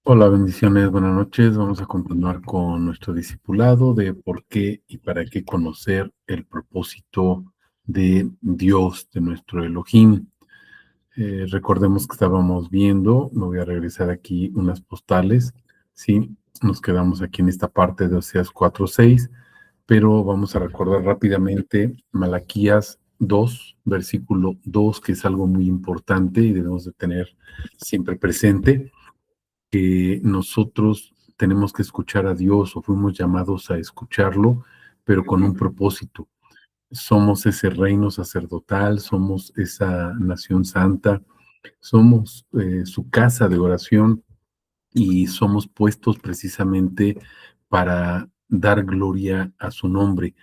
Hola, bendiciones, buenas noches. Vamos a continuar con nuestro discipulado de por qué y para qué conocer el propósito de Dios, de nuestro Elohim. Recordemos que estábamos viendo, me voy a regresar aquí unas postales, ¿sí? Nos quedamos aquí en esta parte de Oseas 4:6, pero vamos a recordar rápidamente Malaquías 2, versículo 2, que es algo muy importante y debemos de tener siempre presente que nosotros tenemos que escuchar a Dios o fuimos llamados a escucharlo, pero con un propósito. Somos ese reino sacerdotal, somos esa nación santa, somos su casa de oración y somos puestos precisamente para dar gloria a su nombre.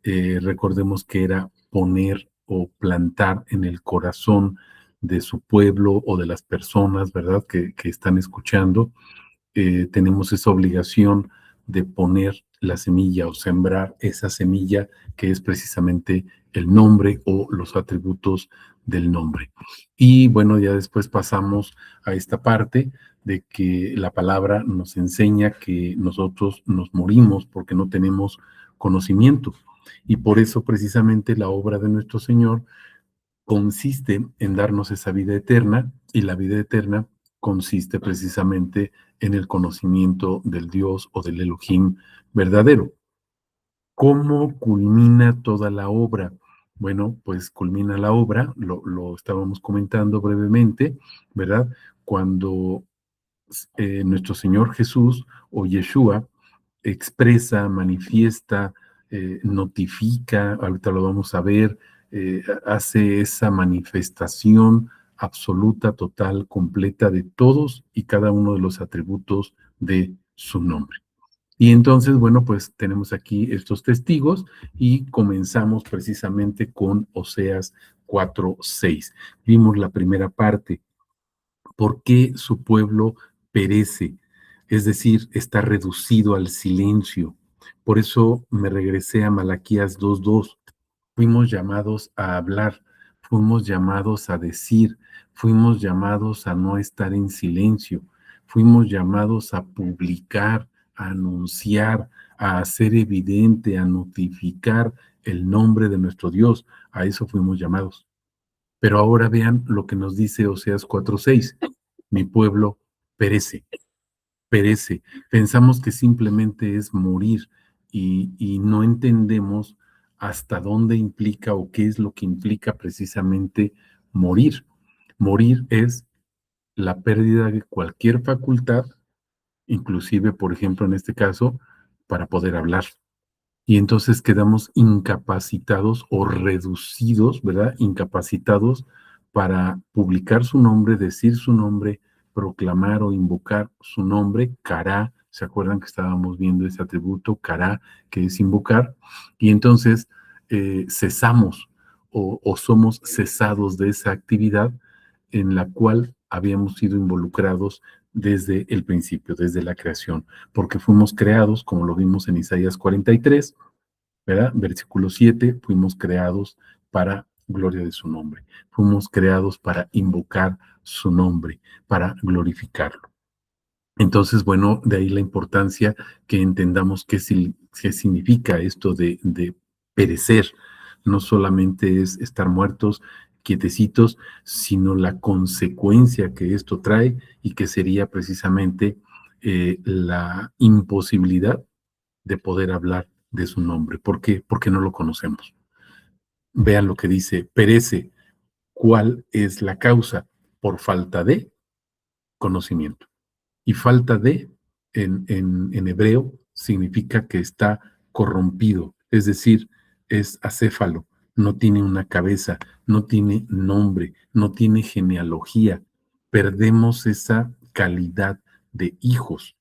Recordemos que era poner o plantar en el corazón de su pueblo o de las personas, ¿verdad?, que están escuchando. Tenemos esa obligación de poner la semilla o sembrar esa semilla que es precisamente el nombre o los atributos del nombre. Y bueno, ya después pasamos a esta parte de que la palabra nos enseña que nosotros nos morimos porque no tenemos conocimiento. Y por eso precisamente la obra de nuestro Señor consiste en darnos esa vida eterna, y la vida eterna consiste precisamente en el conocimiento del Dios o del Elohim verdadero. ¿Cómo culmina toda la obra? Bueno, pues culmina la obra, lo estábamos comentando brevemente, ¿verdad? Cuando nuestro Señor Jesús o Yeshua expresa, manifiesta, notifica, ahorita lo vamos a ver, hace esa manifestación absoluta, total, completa de todos y cada uno de los atributos de su nombre. Y entonces, bueno, pues tenemos aquí estos testigos y comenzamos precisamente con Oseas 4:6. Vimos la primera parte, ¿por qué su pueblo perece? Es decir, está reducido al silencio. Por eso me regresé a Malaquías 2:2. Fuimos llamados a hablar, fuimos llamados a decir, fuimos llamados a no estar en silencio, fuimos llamados a publicar, a anunciar, a hacer evidente, a notificar el nombre de nuestro Dios. A eso fuimos llamados. Pero ahora vean lo que nos dice Oseas 4:6. Mi pueblo perece, perece. Pensamos que simplemente es morir y no entendemos hasta dónde implica o qué es lo que implica precisamente morir. Morir es la pérdida de cualquier facultad, inclusive, por ejemplo, en este caso, para poder hablar. Y entonces quedamos incapacitados o reducidos, ¿verdad? Incapacitados para publicar su nombre, decir su nombre, proclamar o invocar su nombre, Cará. ¿Se acuerdan que estábamos viendo ese atributo, Cará, que es invocar? Y entonces cesamos o somos cesados de esa actividad en la cual habíamos sido involucrados desde el principio, desde la creación, porque fuimos creados, como lo vimos en Isaías 43, ¿verdad? Versículo 7, fuimos creados para gloria de su nombre. Fuimos creados para invocar su nombre, para glorificarlo. Entonces, bueno, de ahí la importancia que entendamos qué significa esto de perecer. No solamente es estar muertos, quietecitos, sino la consecuencia que esto trae y que sería precisamente la imposibilidad de poder hablar de su nombre. ¿Por qué? Porque no lo conocemos. Vean lo que dice, perece. ¿Cuál es la causa? Por falta de conocimiento. Y falta de, en hebreo, significa que está corrompido, es decir, es acéfalo, no tiene una cabeza, no tiene nombre, no tiene genealogía. Perdemos esa calidad de hijos.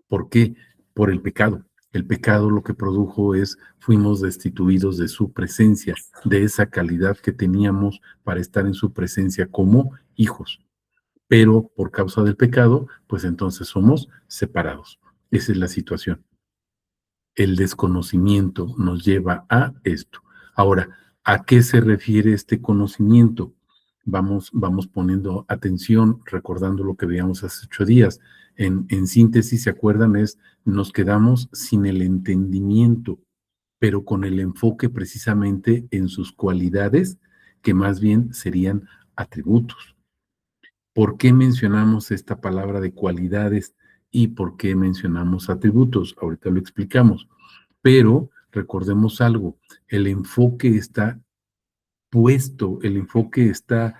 ¿Por qué? Por el pecado. El pecado lo que produjo es, fuimos destituidos de su presencia, de esa calidad que teníamos para estar en su presencia como hijos. Pero por causa del pecado, pues entonces somos separados. Esa es la situación. El desconocimiento nos lleva a esto. Ahora, ¿a qué se refiere este conocimiento? vamos poniendo atención, recordando lo que veíamos hace 8 días. En síntesis, ¿se acuerdan? Nos quedamos sin el entendimiento, pero con el enfoque precisamente en sus cualidades, que más bien serían atributos. ¿Por qué mencionamos esta palabra de cualidades y por qué mencionamos atributos? Ahorita lo explicamos. Pero recordemos algo, el enfoque está puesto, el enfoque está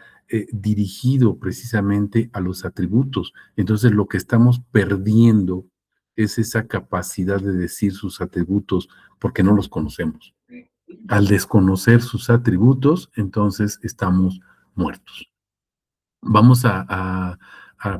dirigido precisamente a los atributos. Entonces lo que estamos perdiendo es esa capacidad de decir sus atributos porque no los conocemos. Al desconocer sus atributos, entonces estamos muertos. Vamos a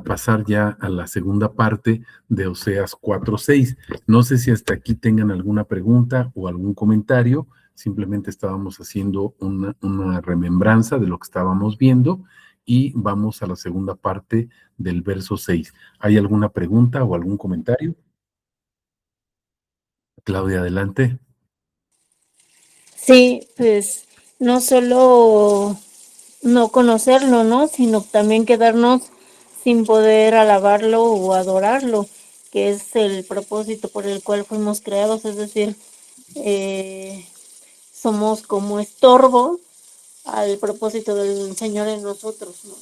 pasar ya a la segunda parte de Oseas 4:6. No sé si hasta aquí tengan alguna pregunta o algún comentario. Simplemente estábamos haciendo una remembranza de lo que estábamos viendo y vamos a la segunda parte del verso 6. ¿Hay alguna pregunta o algún comentario? Claudia, adelante. Sí, pues no solo no conocerlo, ¿no? Sino también quedarnos sin poder alabarlo o adorarlo, que es el propósito por el cual fuimos creados, es decir, eh, somos como estorbo al propósito del Señor en nosotros, ¿no?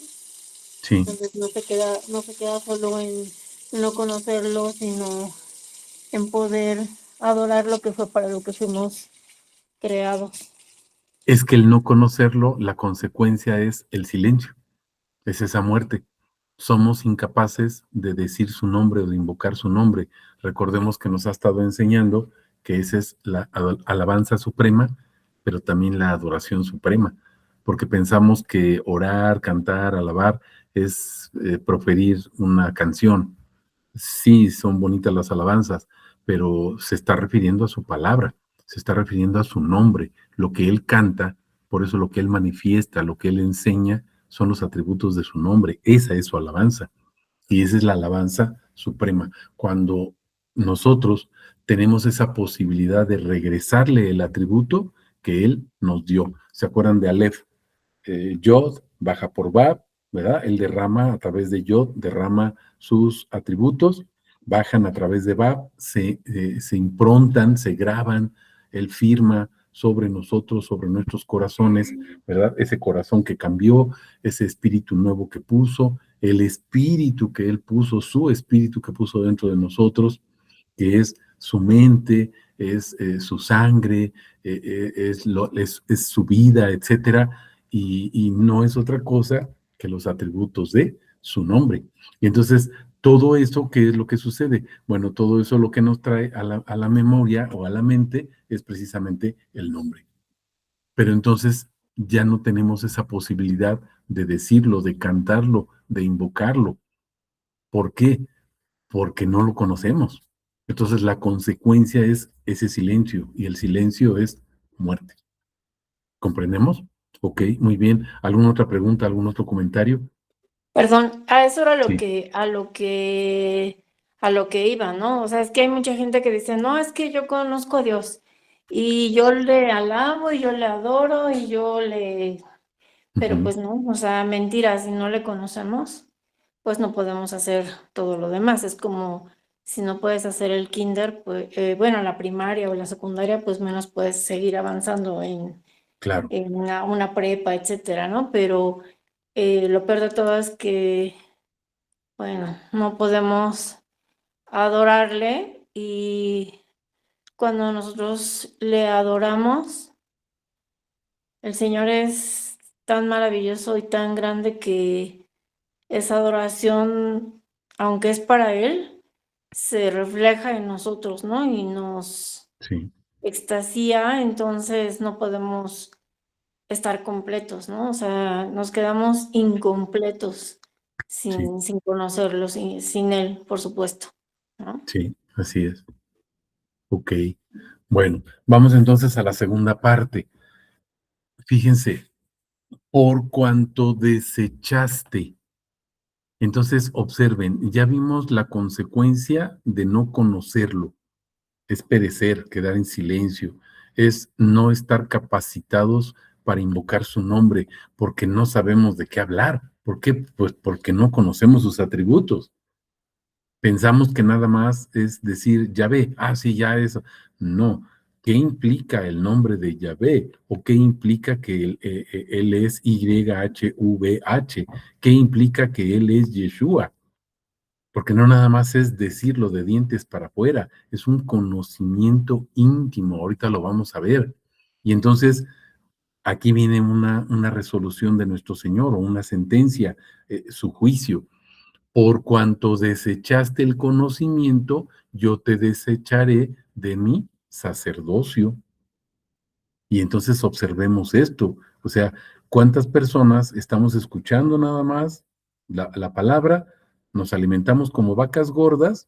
Sí. Entonces no se queda solo en no conocerlo, sino en poder adorar lo que fue para lo que fuimos creados. Es que el no conocerlo, la consecuencia es el silencio, es esa muerte. Somos incapaces de decir su nombre o de invocar su nombre. Recordemos que nos ha estado enseñando que esa es la alabanza suprema, pero también la adoración suprema, porque pensamos que orar, cantar, alabar es proferir una canción. Sí, son bonitas las alabanzas, pero se está refiriendo a su palabra, se está refiriendo a su nombre, lo que él canta, por eso lo que él manifiesta, lo que él enseña, son los atributos de su nombre. Esa es su alabanza. Y esa es la alabanza suprema. Cuando nosotros tenemos esa posibilidad de regresarle el atributo que él nos dio. ¿Se acuerdan de Aleph? Yod baja por Bab, ¿verdad? Él derrama a través de Yod, derrama sus atributos, bajan a través de Bab, se improntan, se graban, él firma sobre nosotros, sobre nuestros corazones, ¿verdad? Ese corazón que cambió, ese espíritu nuevo que puso, el espíritu que él puso, su espíritu que puso dentro de nosotros, que es su mente, es su sangre, es su vida, etcétera, y no es otra cosa que los atributos de su nombre. Y entonces, todo eso, ¿qué es lo que sucede? Bueno, todo eso lo que nos trae a la memoria o a la mente es precisamente el nombre. Pero entonces ya no tenemos esa posibilidad de decirlo, de cantarlo, de invocarlo. ¿Por qué? Porque no lo conocemos. Entonces la consecuencia es ese silencio y el silencio es muerte. ¿Comprendemos? Ok, muy bien. ¿Alguna otra pregunta, algún otro comentario? Perdón, a eso era Sí. a lo que iba, ¿no? O sea, es que hay mucha gente que dice, no, es que yo conozco a Dios y yo le alabo y yo le adoro y yo le, pero Ujú. pues no, o sea, mentira, si no le conocemos, pues no podemos hacer todo lo demás. Es como si no puedes hacer el kinder, pues, bueno, la primaria o la secundaria, pues menos puedes seguir avanzando Claro, en una prepa, etcétera, ¿no? Pero lo peor de todo es que, bueno, no podemos adorarle y cuando nosotros le adoramos, el Señor es tan maravilloso y tan grande que esa adoración, aunque es para Él, se refleja en nosotros, ¿no? Y nos sí, extasía, entonces no podemos estar completos, ¿no? O sea, nos quedamos incompletos sí, sin conocerlo, sin él, por supuesto, ¿no? sí, así es. Ok. Bueno, vamos entonces a la segunda parte. Fíjense, por cuanto desechaste. Entonces, observen, ya vimos la consecuencia de no conocerlo. Es perecer, quedar en silencio, es no estar capacitados para invocar su nombre, porque no sabemos de qué hablar. ¿Por qué? Pues porque no conocemos sus atributos. Pensamos que nada más es decir Yahvé, sí, ya eso. No. ¿Qué implica el nombre de Yahvé? ¿O qué implica que él es YHVH? ¿Qué implica que él es Yeshua? Porque no nada más es decirlo de dientes para afuera, es un conocimiento íntimo, ahorita lo vamos a ver. Y entonces aquí viene una resolución de nuestro Señor o una sentencia, su juicio. Por cuanto desechaste el conocimiento, yo te desecharé de mi sacerdocio. Y entonces observemos esto. O sea, ¿cuántas personas estamos escuchando nada más la palabra? Nos alimentamos como vacas gordas,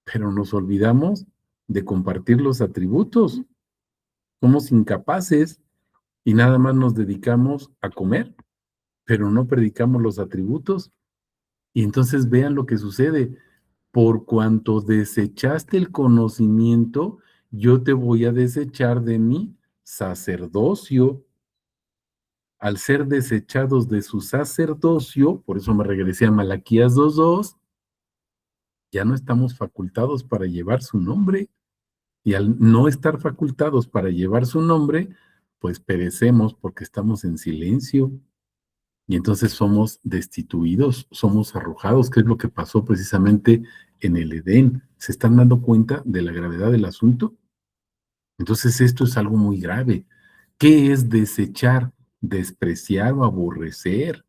pero nos olvidamos de compartir los atributos. Somos incapaces y nada más nos dedicamos a comer, pero no predicamos los atributos. Y entonces vean lo que sucede. Por cuanto desechaste el conocimiento, yo te voy a desechar de mi sacerdocio. Al ser desechados de su sacerdocio, por eso me regresé a Malaquías 2:2, ya no estamos facultados para llevar su nombre. Y al no estar facultados para llevar su nombre, pues perecemos porque estamos en silencio. Y entonces somos destituidos, somos arrojados, que es lo que pasó precisamente en el Edén. ¿Se están dando cuenta de la gravedad del asunto? Entonces esto es algo muy grave. ¿Qué es desechar, despreciar o aborrecer?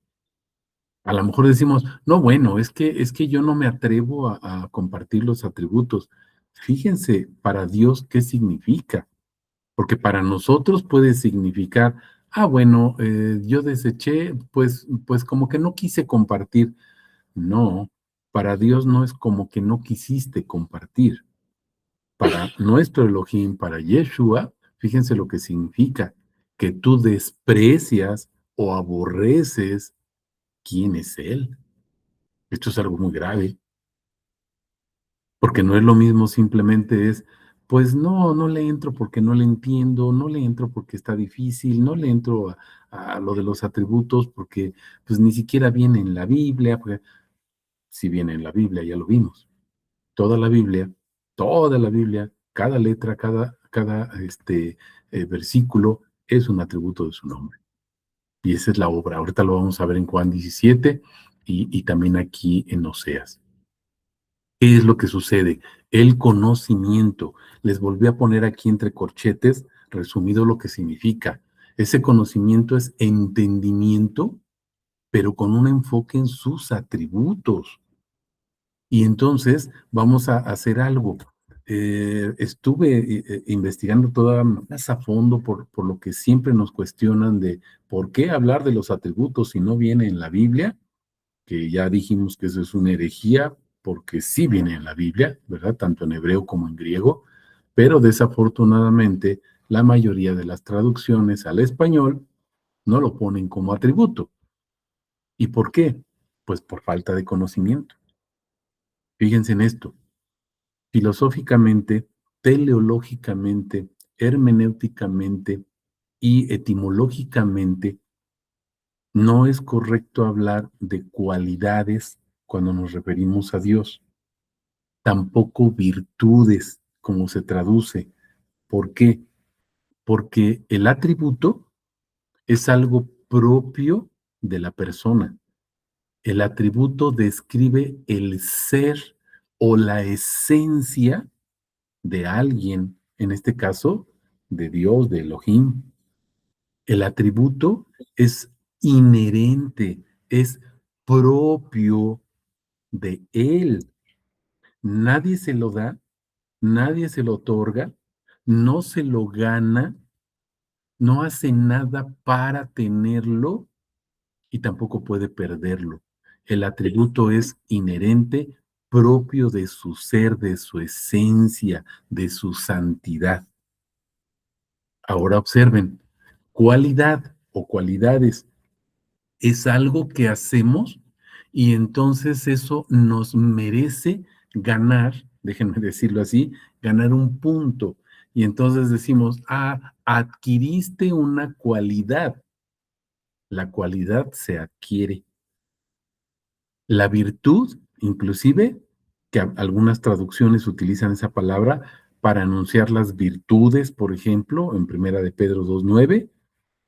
A lo mejor decimos, no, bueno, es que yo no me atrevo a compartir los atributos. Fíjense, para Dios, ¿qué significa? Porque para nosotros puede significar, bueno, yo deseché, pues como que no quise compartir. No, para Dios no es como que no quisiste compartir. Para nuestro Elohim, para Yeshua, fíjense lo que significa, que tú desprecias o aborreces quién es Él. Esto es algo muy grave. Porque no es lo mismo, simplemente es, pues no le entro porque no le entiendo, no le entro porque está difícil, no le entro a lo de los atributos porque pues ni siquiera viene en la Biblia, porque si viene en la Biblia, ya lo vimos. Toda la Biblia, cada letra, cada versículo es un atributo de su nombre. Y esa es la obra. Ahorita lo vamos a ver en Juan 17 y también aquí en Oseas. ¿Qué es lo que sucede? El conocimiento. Les volví a poner aquí entre corchetes, resumido lo que significa. Ese conocimiento es entendimiento, pero con un enfoque en sus atributos. Y entonces vamos a hacer algo. Estuve investigando toda más a fondo por lo que siempre nos cuestionan de por qué hablar de los atributos si no viene en la Biblia, que ya dijimos que eso es una herejía, porque sí viene en la Biblia, ¿verdad? Tanto en hebreo como en griego, pero desafortunadamente la mayoría de las traducciones al español no lo ponen como atributo. ¿Y por qué? Pues por falta de conocimiento. Fíjense en esto. Filosóficamente, teleológicamente, hermenéuticamente y etimológicamente, no es correcto hablar de cualidades cuando nos referimos a Dios, tampoco virtudes, como se traduce. ¿Por qué? Porque el atributo es algo propio de la persona. El atributo describe el ser o la esencia de alguien, en este caso, de Dios, de Elohim. El atributo es inherente, es propio de él. Nadie se lo da, nadie se lo otorga, no se lo gana, no hace nada para tenerlo y tampoco puede perderlo. El atributo es inherente, propio de su ser, de su esencia, de su santidad. Ahora observen, cualidad o cualidades es algo que hacemos y entonces eso nos merece ganar, déjenme decirlo así, ganar un punto. Y entonces decimos, adquiriste una cualidad. La cualidad se adquiere. La virtud, inclusive, que algunas traducciones utilizan esa palabra para anunciar las virtudes, por ejemplo, en Primera de Pedro 2:9,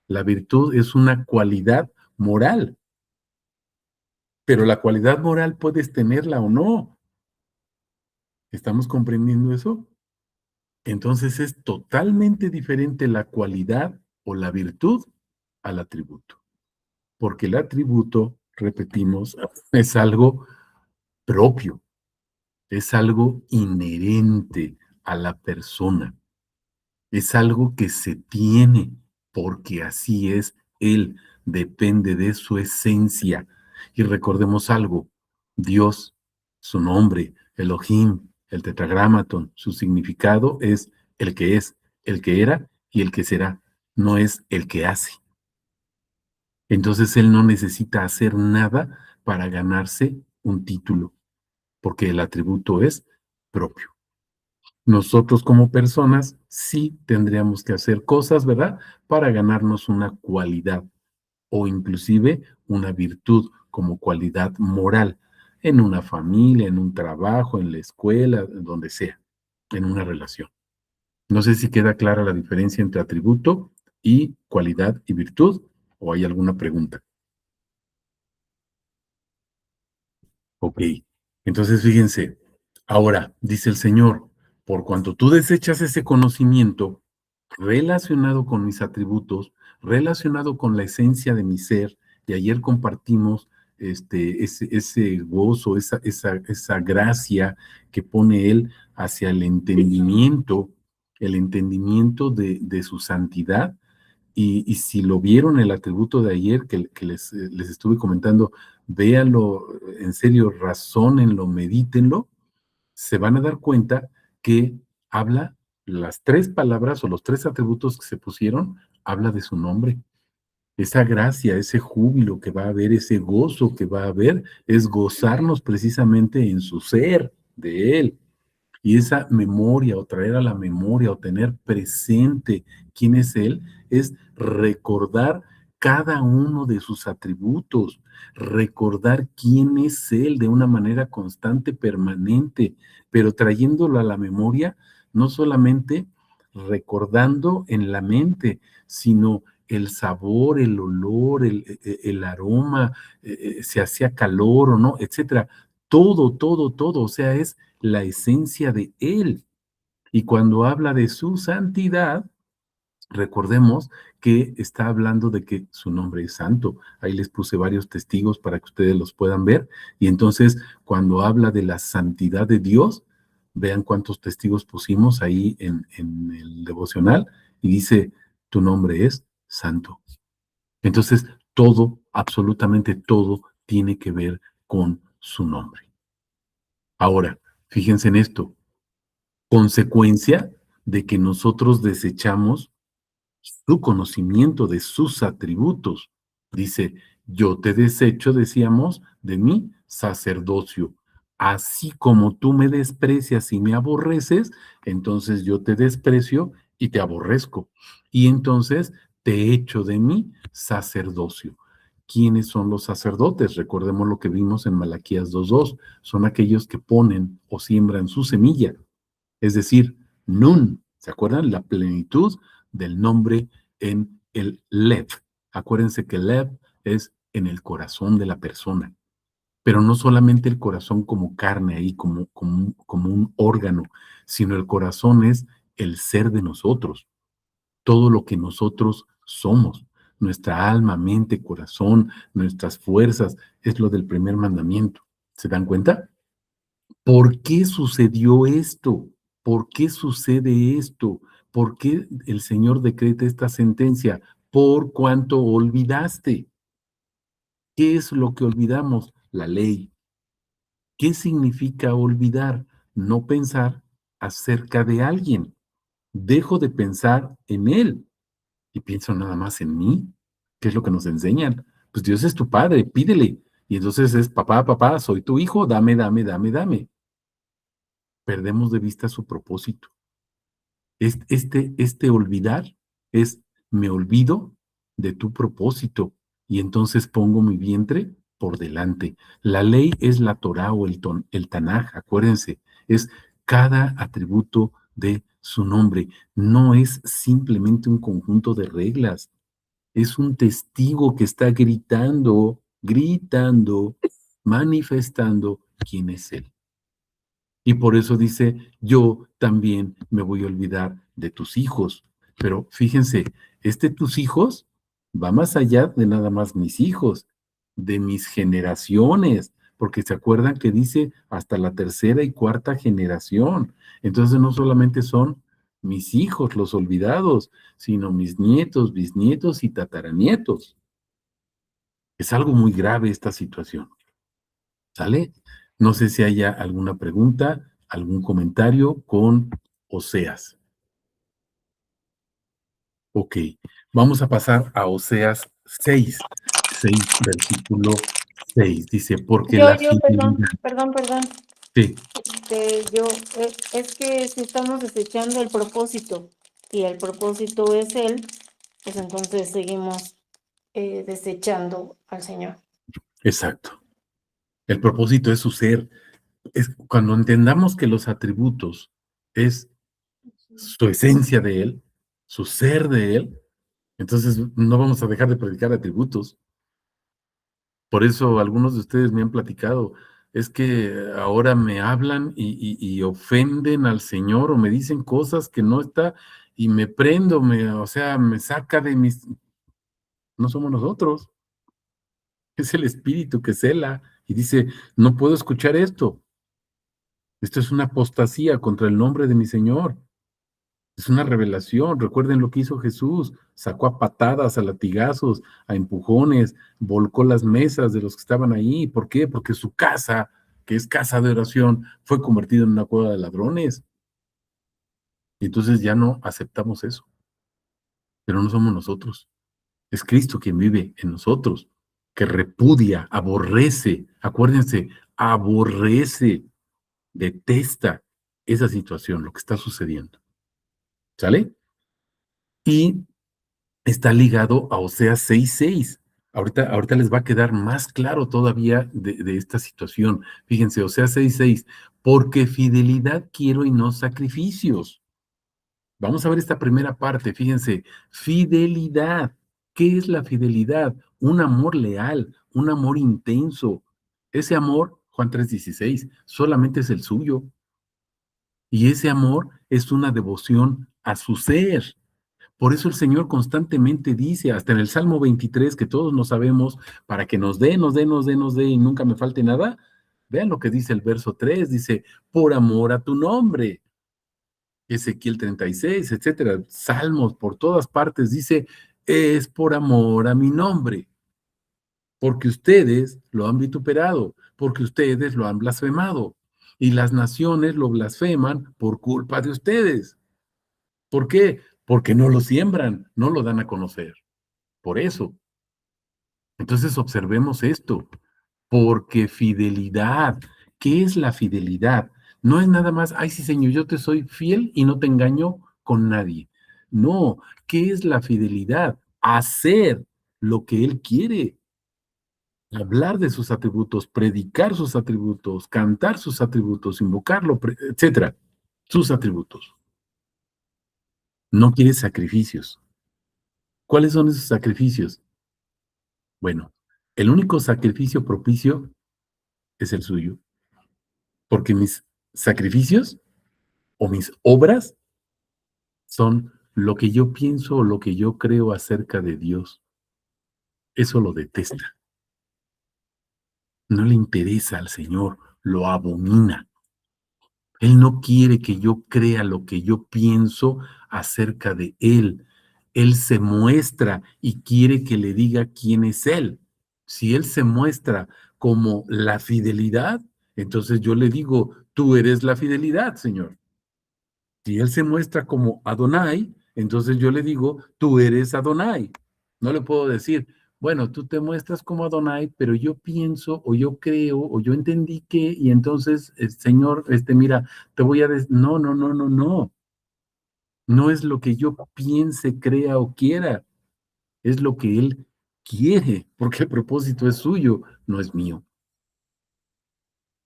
la virtud es una cualidad moral, pero la cualidad moral puedes tenerla o no. ¿Estamos comprendiendo eso? Entonces es totalmente diferente la cualidad o la virtud al atributo, porque el atributo, repetimos, es algo propio, es algo inherente a la persona, es algo que se tiene porque así es él, depende de su esencia. Y recordemos algo, Dios, su nombre, Elohim, el tetragramaton, su significado es, el que era y el que será, no es el que hace. Entonces él no necesita hacer nada para ganarse un título, porque el atributo es propio. Nosotros como personas sí tendríamos que hacer cosas, ¿verdad? Para ganarnos una cualidad o inclusive una virtud como cualidad moral en una familia, en un trabajo, en la escuela, donde sea, en una relación. No sé si queda clara la diferencia entre atributo y cualidad y virtud, o hay alguna pregunta. Ok, entonces fíjense, ahora dice el Señor, por cuanto tú desechas ese conocimiento relacionado con mis atributos, relacionado con la esencia de mi ser, y ayer compartimos ese gozo, esa gracia que pone Él hacia el entendimiento de su santidad, y si lo vieron el atributo de ayer que les estuve comentando, véanlo, en serio, razónenlo, medítenlo, se van a dar cuenta que habla las tres palabras o los tres atributos que se pusieron, habla de su nombre. Esa gracia, ese júbilo que va a haber, ese gozo que va a haber, es gozarnos precisamente en su ser de Él. Y esa memoria o traer a la memoria o tener presente quién es Él es recordar cada uno de sus atributos, recordar quién es Él de una manera constante, permanente, pero trayéndolo a la memoria, no solamente recordando en la mente, sino el sabor, el olor, el aroma, si hacía calor o no, etcétera. Todo, todo, todo, o sea, es la esencia de Él. Y cuando habla de su santidad, recordemos que está hablando de que su nombre es santo. Ahí les puse varios testigos para que ustedes los puedan ver. Y entonces, cuando habla de la santidad de Dios, vean cuántos testigos pusimos ahí en el devocional. Y dice, tu nombre es santo. Entonces, todo, absolutamente todo, tiene que ver con su nombre. Ahora, fíjense en esto, consecuencia de que nosotros desechamos su conocimiento de sus atributos. Dice, yo te desecho, decíamos, de mi sacerdocio. Así como tú me desprecias y me aborreces, entonces yo te desprecio y te aborrezco. Y entonces te echo de mi sacerdocio. ¿Quiénes son los sacerdotes? Recordemos lo que vimos en Malaquías 2:2. Son aquellos que ponen o siembran su semilla. Es decir, Nun, ¿se acuerdan? La plenitud del nombre en el Lev. Acuérdense que Lev es en el corazón de la persona, pero no solamente el corazón como carne ahí, como un órgano, sino el corazón es el ser de nosotros, todo lo que nosotros somos, nuestra alma, mente, corazón, nuestras fuerzas, es lo del primer mandamiento. ¿Se dan cuenta? ¿Por qué sucedió esto? ¿Por qué sucede esto? ¿Por qué el Señor decreta esta sentencia? Por cuanto olvidaste. ¿Qué es lo que olvidamos? La ley. ¿Qué significa olvidar? No pensar acerca de alguien. Dejo de pensar en él y pienso nada más en mí. ¿Qué es lo que nos enseñan? Pues Dios es tu padre, pídele. Y entonces es, papá, papá, soy tu hijo, dame, dame, dame, dame. Perdemos de vista su propósito. Este olvidar es me olvido de tu propósito y entonces pongo mi vientre por delante. La ley es la Torá o el Tanaj, acuérdense, es cada atributo de su nombre. No es simplemente un conjunto de reglas, es un testigo que está gritando, manifestando quién es Él. Y por eso dice, yo también me voy a olvidar de tus hijos. Pero fíjense, tus hijos va más allá de nada más mis hijos, de mis generaciones, porque se acuerdan que dice hasta la tercera y cuarta generación. Entonces no solamente son mis hijos los olvidados, sino mis nietos, bisnietos y tataranietos. Es algo muy grave esta situación. ¿Sale? No sé si haya alguna pregunta, algún comentario con Oseas. Ok, vamos a pasar a Oseas 6, versículo 6. Dice, porque la Perdón, fidelidad. perdón. Sí, Es que si estamos desechando el propósito y el propósito es Él, pues entonces seguimos desechando al Señor. exacto. El propósito es su ser. Es cuando entendamos que los atributos es su esencia de Él, su ser de Él, entonces no vamos a dejar de predicar atributos. Por eso algunos de ustedes me han platicado, es que ahora me hablan y ofenden al Señor o me dicen cosas que no está y me prendo, o sea, me saca de mis... No somos nosotros, es el Espíritu que cela y dice, no puedo escuchar esto. Esto es una apostasía contra el nombre de mi Señor. Es una revelación. Recuerden lo que hizo Jesús. Sacó a patadas, a latigazos, a empujones, volcó las mesas de los que estaban ahí. ¿Por qué? Porque su casa, que es casa de oración, fue convertida en una cueva de ladrones. Y entonces ya no aceptamos eso. Pero no somos nosotros. Es Cristo quien vive en nosotros, que repudia, aborrece. Acuérdense, aborrece, detesta esa situación, lo que está sucediendo. ¿Sale? Y está ligado a Oseas 6:6. Ahorita les va a quedar más claro todavía de esta situación. Fíjense, Oseas 6:6, porque fidelidad quiero y no sacrificios. Vamos a ver esta primera parte, fíjense, fidelidad. ¿Qué es la fidelidad? Un amor leal, un amor intenso. Ese amor, Juan 3:16, solamente es el suyo. Y ese amor es una devoción a su ser. Por eso el Señor constantemente dice, hasta en el Salmo 23, que todos nos sabemos, para que nos dé, nos dé y nunca me falte nada. Vean lo que dice el verso 3, dice, por amor a tu nombre. Ezequiel 36, etcétera, Salmos por todas partes dice, es por amor a mi nombre, porque ustedes lo han vituperado, porque ustedes lo han blasfemado, y las naciones lo blasfeman por culpa de ustedes. ¿Por qué? Porque no lo siembran, no lo dan a conocer. Por eso. Entonces observemos esto, porque fidelidad, ¿qué es la fidelidad? No es nada más, ay sí Señor, yo te soy fiel y no te engaño con nadie. No, ¿qué es la fidelidad? Hacer lo que Él quiere, hablar de sus atributos, predicar sus atributos, cantar sus atributos, invocarlo, etcétera, sus atributos. No quiere sacrificios. ¿Cuáles son esos sacrificios? Bueno, el único sacrificio propicio es el suyo, porque mis sacrificios o mis obras son lo que yo pienso o lo que yo creo acerca de Dios. Eso lo detesta. No le interesa al Señor, lo abomina. Él no quiere que yo crea lo que yo pienso acerca de Él. Él se muestra y quiere que le diga quién es Él. Si Él se muestra como la fidelidad, entonces yo le digo, tú eres la fidelidad, Señor. Si Él se muestra como Adonai, entonces yo le digo, tú eres Adonai. No le puedo decir, bueno, tú te muestras como Adonai, pero yo pienso o yo creo o yo entendí que, y entonces, Señor, mira, te voy a decir, no. No es lo que yo piense, crea o quiera, es lo que Él quiere, porque el propósito es suyo, no es mío.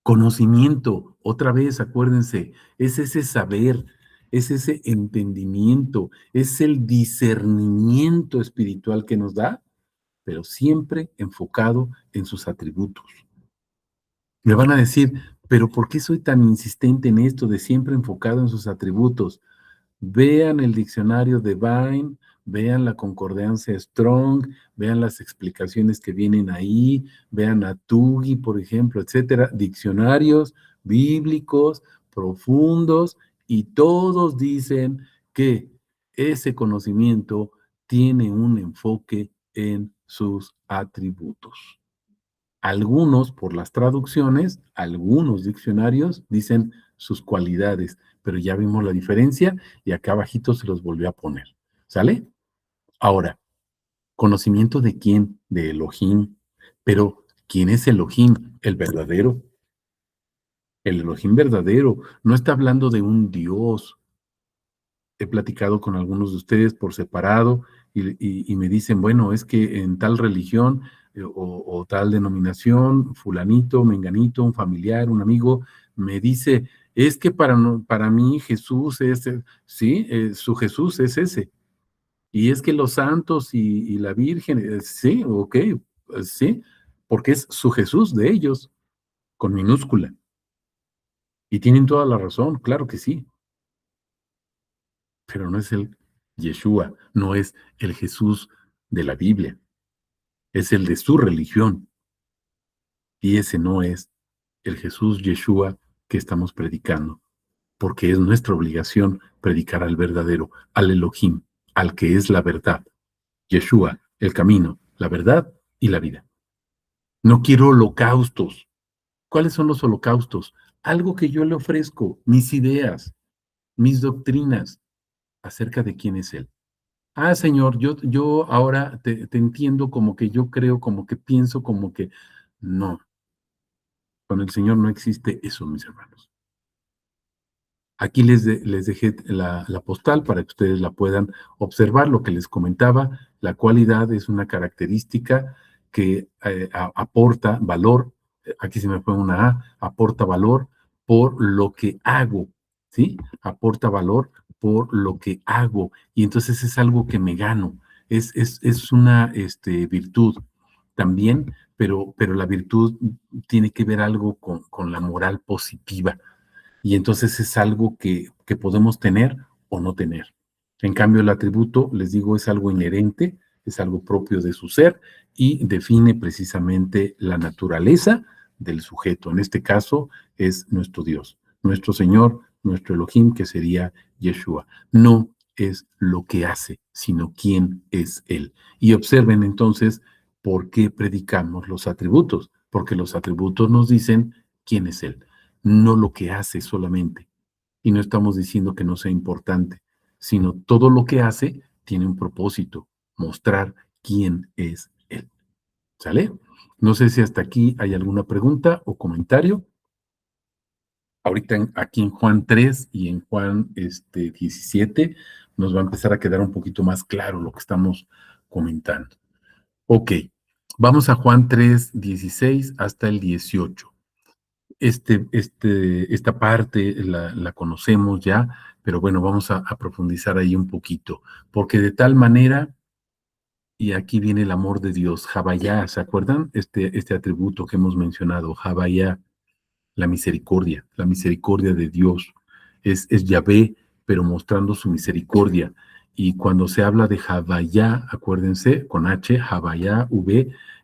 Conocimiento, otra vez, acuérdense, es ese saber, es ese entendimiento, es el discernimiento espiritual que nos da, pero siempre enfocado en sus atributos. Me van a decir, pero ¿por qué soy tan insistente en esto de siempre enfocado en sus atributos? Vean el diccionario de Vine, vean la concordancia Strong, vean las explicaciones que vienen ahí, vean a Tuggy, por ejemplo, etcétera, diccionarios bíblicos profundos, y todos dicen que ese conocimiento tiene un enfoque en sus atributos. Algunos, por las traducciones, algunos diccionarios dicen sus cualidades, pero ya vimos la diferencia y acá abajito se los volvió a poner. ¿Sale? Ahora, ¿conocimiento de quién? De Elohim. Pero, ¿quién es Elohim? El verdadero. El Elohim verdadero. No está hablando de un Dios. He platicado con algunos de ustedes por separado y me dicen, bueno, es que en tal religión o tal denominación, fulanito, menganito, un familiar, un amigo, me dice, es que para mí Jesús es, sí, su Jesús es ese. Y es que los santos y la Virgen, sí, ok, sí, porque es su Jesús de ellos, con minúscula. Y tienen toda la razón, claro que sí. Pero no es el Yeshua, no es el Jesús de la Biblia, es el de su religión. Y ese no es el Jesús Yeshua que estamos predicando, porque es nuestra obligación predicar al verdadero, al Elohim, al que es la verdad. Yeshua, el camino, la verdad y la vida. No quiero holocaustos. ¿Cuáles son los holocaustos? Algo que yo le ofrezco, mis ideas, mis doctrinas acerca de quién es Él. Ah, Señor, yo ahora te entiendo, como que yo creo, como que pienso, como que no. Con el Señor no existe eso, mis hermanos. Aquí les dejé la postal para que ustedes la puedan observar. Lo que les comentaba, la cualidad es una característica que aporta valor. Aquí se me fue una A, aporta valor por lo que hago, ¿sí? Aporta valor por lo que hago. Y entonces es algo que me gano. Es una virtud también, pero la virtud tiene que ver algo con la moral positiva, y entonces es algo que podemos tener o no tener. En cambio, el atributo, les digo, es algo inherente, es algo propio de su ser y define precisamente la naturaleza del sujeto. En este caso es nuestro Dios, nuestro Señor, nuestro Elohim, que sería Yeshua. No es lo que hace, sino quién es Él. Y observen entonces por qué predicamos los atributos, porque los atributos nos dicen quién es Él, no lo que hace solamente. Y no estamos diciendo que no sea importante, sino todo lo que hace tiene un propósito, mostrar quién es Él. ¿Sale? No sé si hasta aquí hay alguna pregunta o comentario. Ahorita aquí en Juan 3 y en Juan 17 nos va a empezar a quedar un poquito más claro lo que estamos comentando. Ok, vamos a Juan 3, 16 hasta el 18. Esta parte la conocemos ya, pero bueno, vamos a profundizar ahí un poquito, porque de tal manera, y aquí viene el amor de Dios, Jabayá, ¿se acuerdan? Este atributo que hemos mencionado, Jabayá, la misericordia de Dios, es Yahvé, pero mostrando su misericordia. Y cuando se habla de Jabayá, acuérdense, con H, Jabayá,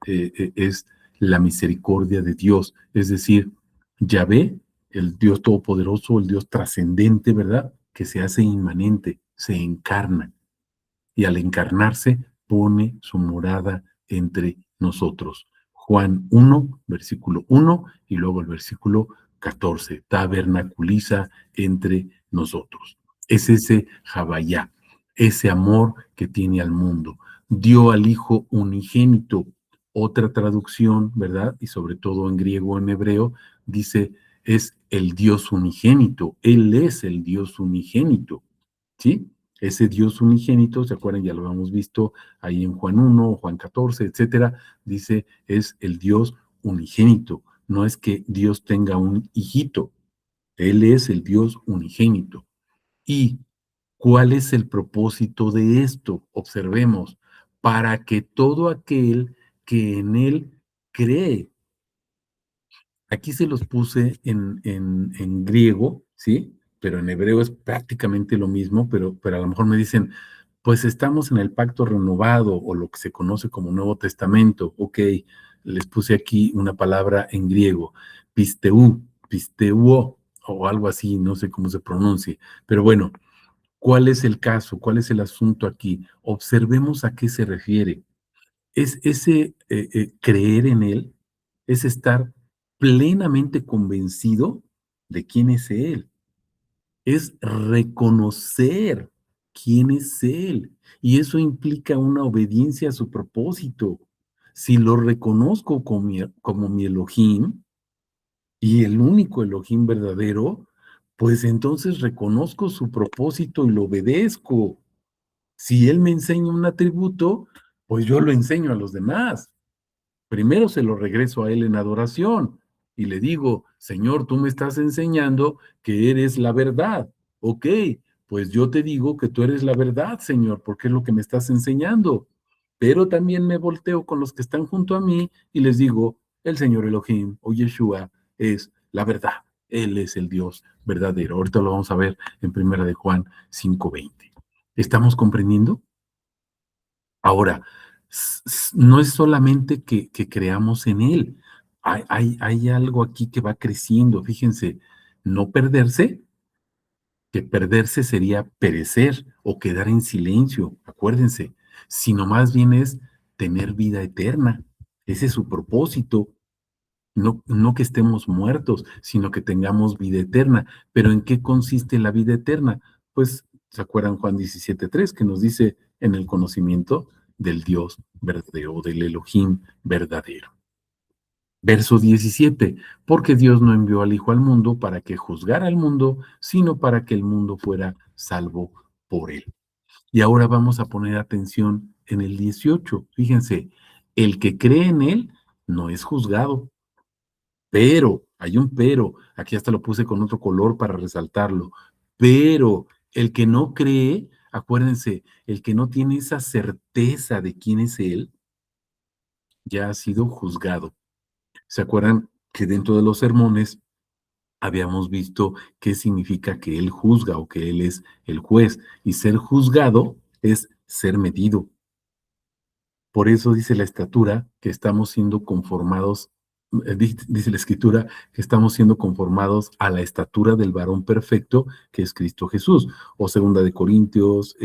es la misericordia de Dios, es decir, Yahvé, el Dios todopoderoso, el Dios trascendente, ¿verdad? Que se hace inmanente, se encarna, y al encarnarse pone su morada entre nosotros. Juan 1, versículo 1 y luego el versículo 14, tabernaculiza entre nosotros. Es ese Jabayá, ese amor que tiene al mundo. Dio al Hijo unigénito. Otra traducción, ¿verdad? Y sobre todo en griego o en hebreo, dice, es el Dios unigénito. Él es el Dios unigénito, ¿sí? Ese Dios unigénito, ¿se acuerdan? Ya lo hemos visto ahí en Juan 1, Juan 14, etcétera, dice, es el Dios unigénito. No es que Dios tenga un hijito, Él es el Dios unigénito. ¿Y cuál es el propósito de esto? Observemos, para que todo aquel que en Él cree. Aquí se los puse en griego, ¿sí? Pero en hebreo es prácticamente lo mismo, pero a lo mejor me dicen, pues estamos en el pacto renovado o lo que se conoce como Nuevo Testamento. Ok, les puse aquí una palabra en griego, pisteu, pisteuo, o algo así, no sé cómo se pronuncie. Pero bueno, ¿cuál es el caso? ¿Cuál es el asunto aquí? Observemos a qué se refiere. Es ese creer en Él, es estar plenamente convencido de quién es Él, es reconocer quién es Él. Y eso implica una obediencia a su propósito. Si lo reconozco como mi Elohim y el único Elohim verdadero, pues entonces reconozco su propósito y lo obedezco. Si Él me enseña un atributo, pues yo lo enseño a los demás. Primero se lo regreso a Él en adoración y le digo, Señor, tú me estás enseñando que eres la verdad. Ok, pues yo te digo que tú eres la verdad, Señor, porque es lo que me estás enseñando. Pero también me volteo con los que están junto a mí y les digo, el Señor Elohim o Yeshua es la verdad. Él es el Dios verdadero. Ahorita lo vamos a ver en Primera de Juan 5:20. ¿Estamos comprendiendo? Ahora, no es solamente que creamos en Él, hay algo aquí que va creciendo, fíjense, no perderse, que perderse sería perecer o quedar en silencio, acuérdense, sino más bien es tener vida eterna. Ese es su propósito, no que estemos muertos, sino que tengamos vida eterna. ¿Pero en qué consiste la vida eterna? Pues, ¿se acuerdan Juan 17:3 que nos dice en el conocimiento del Dios verdadero, del Elohim verdadero? Verso 17, porque Dios no envió al Hijo al mundo para que juzgara al mundo, sino para que el mundo fuera salvo por él. Y ahora vamos a poner atención en el 18. Fíjense, el que cree en él no es juzgado. Pero, hay un pero, aquí hasta lo puse con otro color para resaltarlo, pero el que no cree, acuérdense, el que no tiene esa certeza de quién es él, ya ha sido juzgado. ¿Se acuerdan que dentro de los sermones habíamos visto qué significa que él juzga o que él es el juez? Y ser juzgado es ser medido. Por eso dice la estatura que estamos siendo conformados, dice la escritura que estamos siendo conformados a la estatura del varón perfecto que es Cristo Jesús, o segunda de Corintios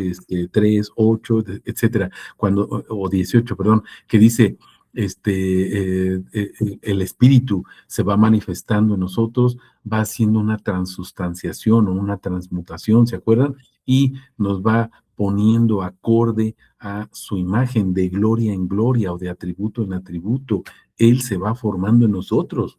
3, 8, etcétera, o 18, perdón, que dice, el Espíritu se va manifestando en nosotros, va haciendo una transustanciación o una transmutación, ¿se acuerdan? Y nos va poniendo acorde a su imagen de gloria en gloria o de atributo en atributo. Él se va formando en nosotros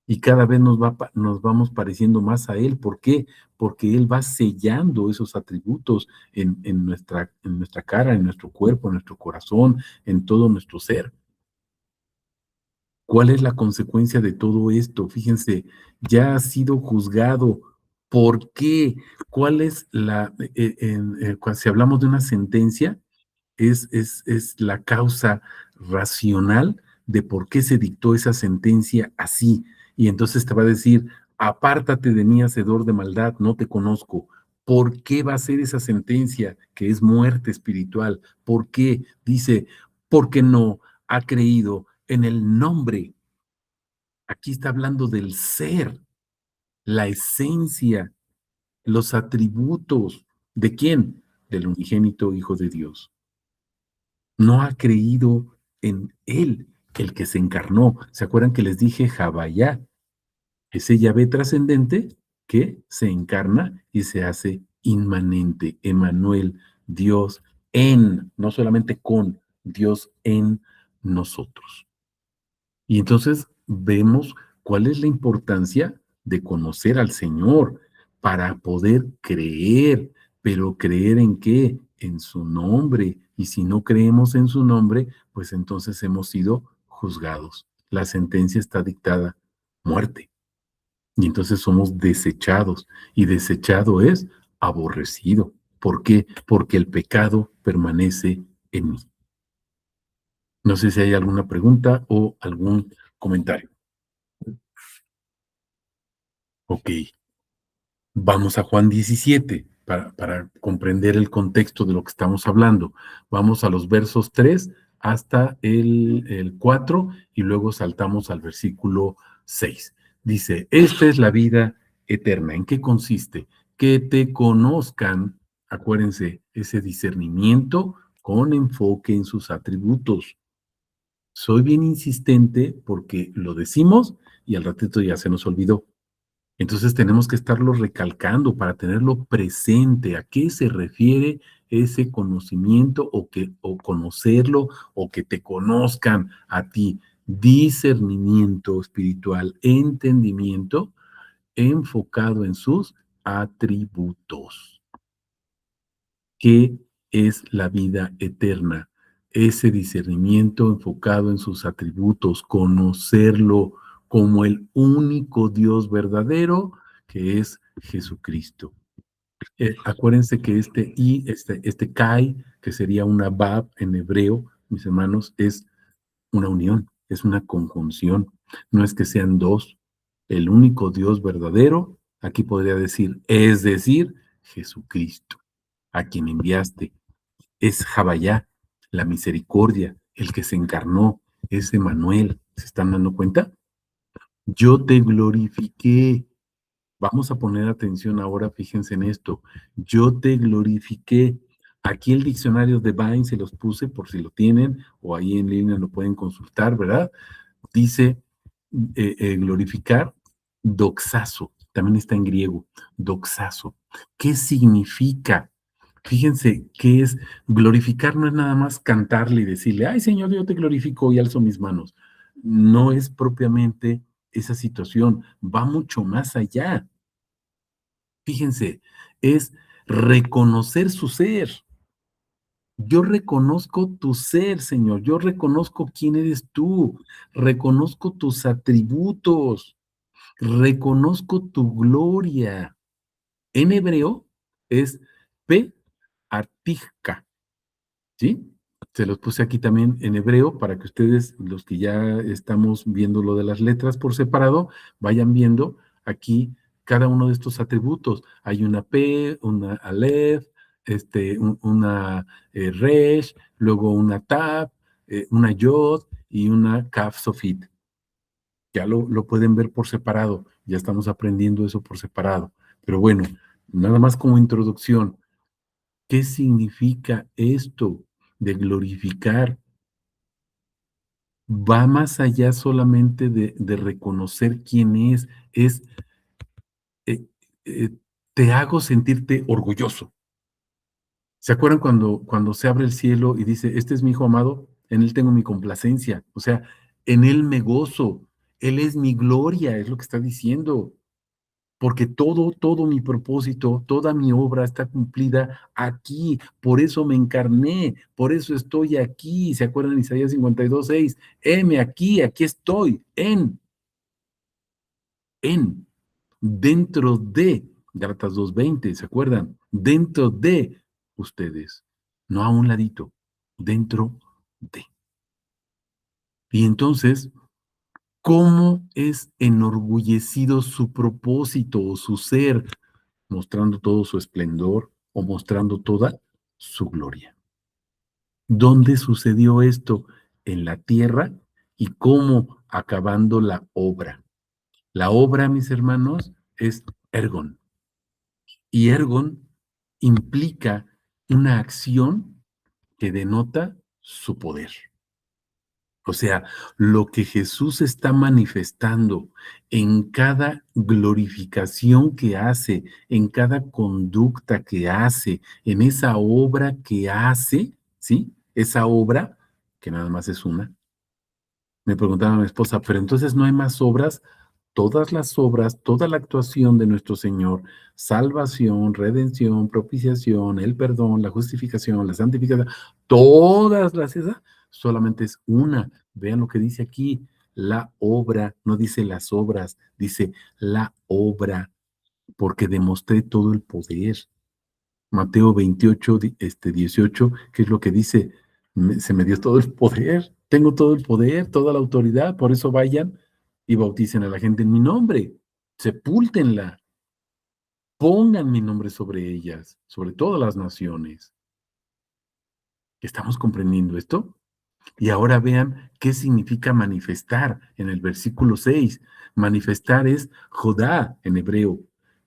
y cada vez nos vamos pareciendo más a Él. ¿Por qué? Porque Él va sellando esos atributos en nuestra cara, en nuestro cuerpo, en nuestro corazón, en todo nuestro ser. ¿Cuál es la consecuencia de todo esto? Fíjense, ya ha sido juzgado. ¿Por qué? ¿Cuál es si hablamos de una sentencia, es la causa racional de por qué se dictó esa sentencia así? Y entonces te va a decir, apártate de mí, hacedor de maldad, no te conozco. ¿Por qué va a ser esa sentencia que es muerte espiritual? ¿Por qué? Dice, porque no ha creído en el nombre. Aquí está hablando del ser, la esencia, los atributos. ¿De quién? Del unigénito Hijo de Dios. No ha creído en Él, el que se encarnó. ¿Se acuerdan que les dije Jabayá? Ese Yahvé trascendente que se encarna y se hace inmanente. Emanuel, Dios no solamente con, Dios en nosotros. Y entonces vemos cuál es la importancia de conocer al Señor para poder creer. pero creer en qué, en su nombre. Y si no creemos en su nombre, pues entonces hemos sido juzgados. La sentencia está dictada, muerte. Y entonces somos desechados. Y desechado es aborrecido. ¿Por qué? Porque el pecado permanece en mí. No sé si hay alguna pregunta o algún comentario. Ok. Vamos a Juan 17 para comprender el contexto de lo que estamos hablando. Vamos a los versos 3 hasta el 4 y luego saltamos al versículo 6. Dice, esta es la vida eterna. ¿En qué consiste? Que te conozcan, acuérdense, ese discernimiento con enfoque en sus atributos. Soy bien insistente porque lo decimos y al ratito ya se nos olvidó. Entonces tenemos que estarlo recalcando para tenerlo presente. ¿A qué se refiere ese conocimiento o conocerlo o que te conozcan a ti? Discernimiento espiritual, entendimiento enfocado en sus atributos. ¿Qué es la vida eterna? Ese discernimiento enfocado en sus atributos, conocerlo como el único Dios verdadero, que es Jesucristo. Acuérdense que este Kai, que sería una Bab en hebreo, mis hermanos, es una unión, es una conjunción. No es que sean dos. El único Dios verdadero, aquí podría decir, es decir, Jesucristo, a quien enviaste. Es Jabayá, la misericordia, el que se encarnó, es Emanuel. ¿Se están dando cuenta? Yo te glorifiqué. Vamos a poner atención ahora, fíjense en esto. Yo te glorifiqué. Aquí el diccionario de Vine se los puse por si lo tienen o ahí en línea lo pueden consultar, ¿verdad? Dice glorificar, doxazo, también está en griego, doxazo. ¿Qué significa? Fíjense que es glorificar, no es nada más cantarle y decirle, ay Señor, yo te glorifico y alzo mis manos. No es propiamente esa situación, va mucho más allá. Fíjense, es reconocer su ser. Yo reconozco tu ser, Señor. Yo reconozco quién eres tú. Reconozco tus atributos. Reconozco tu gloria. En hebreo es P. Artijka, ¿sí? Se los puse aquí también en hebreo para que ustedes, los que ya estamos viendo lo de las letras por separado, vayan viendo aquí cada uno de estos atributos. Hay una P, una Aleph, una Resh, luego una Tab, una Yod y una Kaf Sofit. Ya lo pueden ver por separado, ya estamos aprendiendo eso por separado. Pero bueno, nada más como introducción, ¿qué significa esto de glorificar? Va más allá solamente de reconocer quién es eh, eh, te hago sentirte orgulloso. ¿Se acuerdan cuando se abre el cielo y dice, este es mi hijo amado, en él tengo mi complacencia? O sea, en él me gozo, él es mi gloria, es lo que está diciendo. Porque todo mi propósito, toda mi obra está cumplida aquí. Por eso me encarné, por eso estoy aquí. ¿Se acuerdan de Isaías 52:6? Heme aquí, aquí estoy, en, dentro de, Gálatas 2:20, ¿se acuerdan? Dentro de ustedes, no a un ladito, dentro de. Y entonces, ¿cómo es enorgullecido su propósito o su ser? Mostrando todo su esplendor o mostrando toda su gloria. ¿Dónde sucedió esto? En la tierra y cómo acabando la obra. La obra, mis hermanos, es ergon. Y ergon implica una acción que denota su poder. O sea, lo que Jesús está manifestando en cada glorificación que hace, en cada conducta que hace, en esa obra que hace, ¿sí? Esa obra, que nada más es una. Me preguntaba mi esposa, pero entonces no hay más obras. todas las obras, toda la actuación de nuestro Señor, salvación, redención, propiciación, el perdón, la justificación, la santificación, todas las esas, solamente es una. Vean lo que dice aquí, la obra, no dice las obras, dice la obra, porque demostré todo el poder. Mateo 28, 18, ¿qué es lo que dice? Se me dio todo el poder, tengo todo el poder, toda la autoridad, por eso vayan y bauticen a la gente en mi nombre, sepúltenla, pongan mi nombre sobre ellas, sobre todas las naciones. ¿Estamos comprendiendo esto? Y ahora vean qué significa manifestar en el versículo 6. Manifestar es Jodá en hebreo,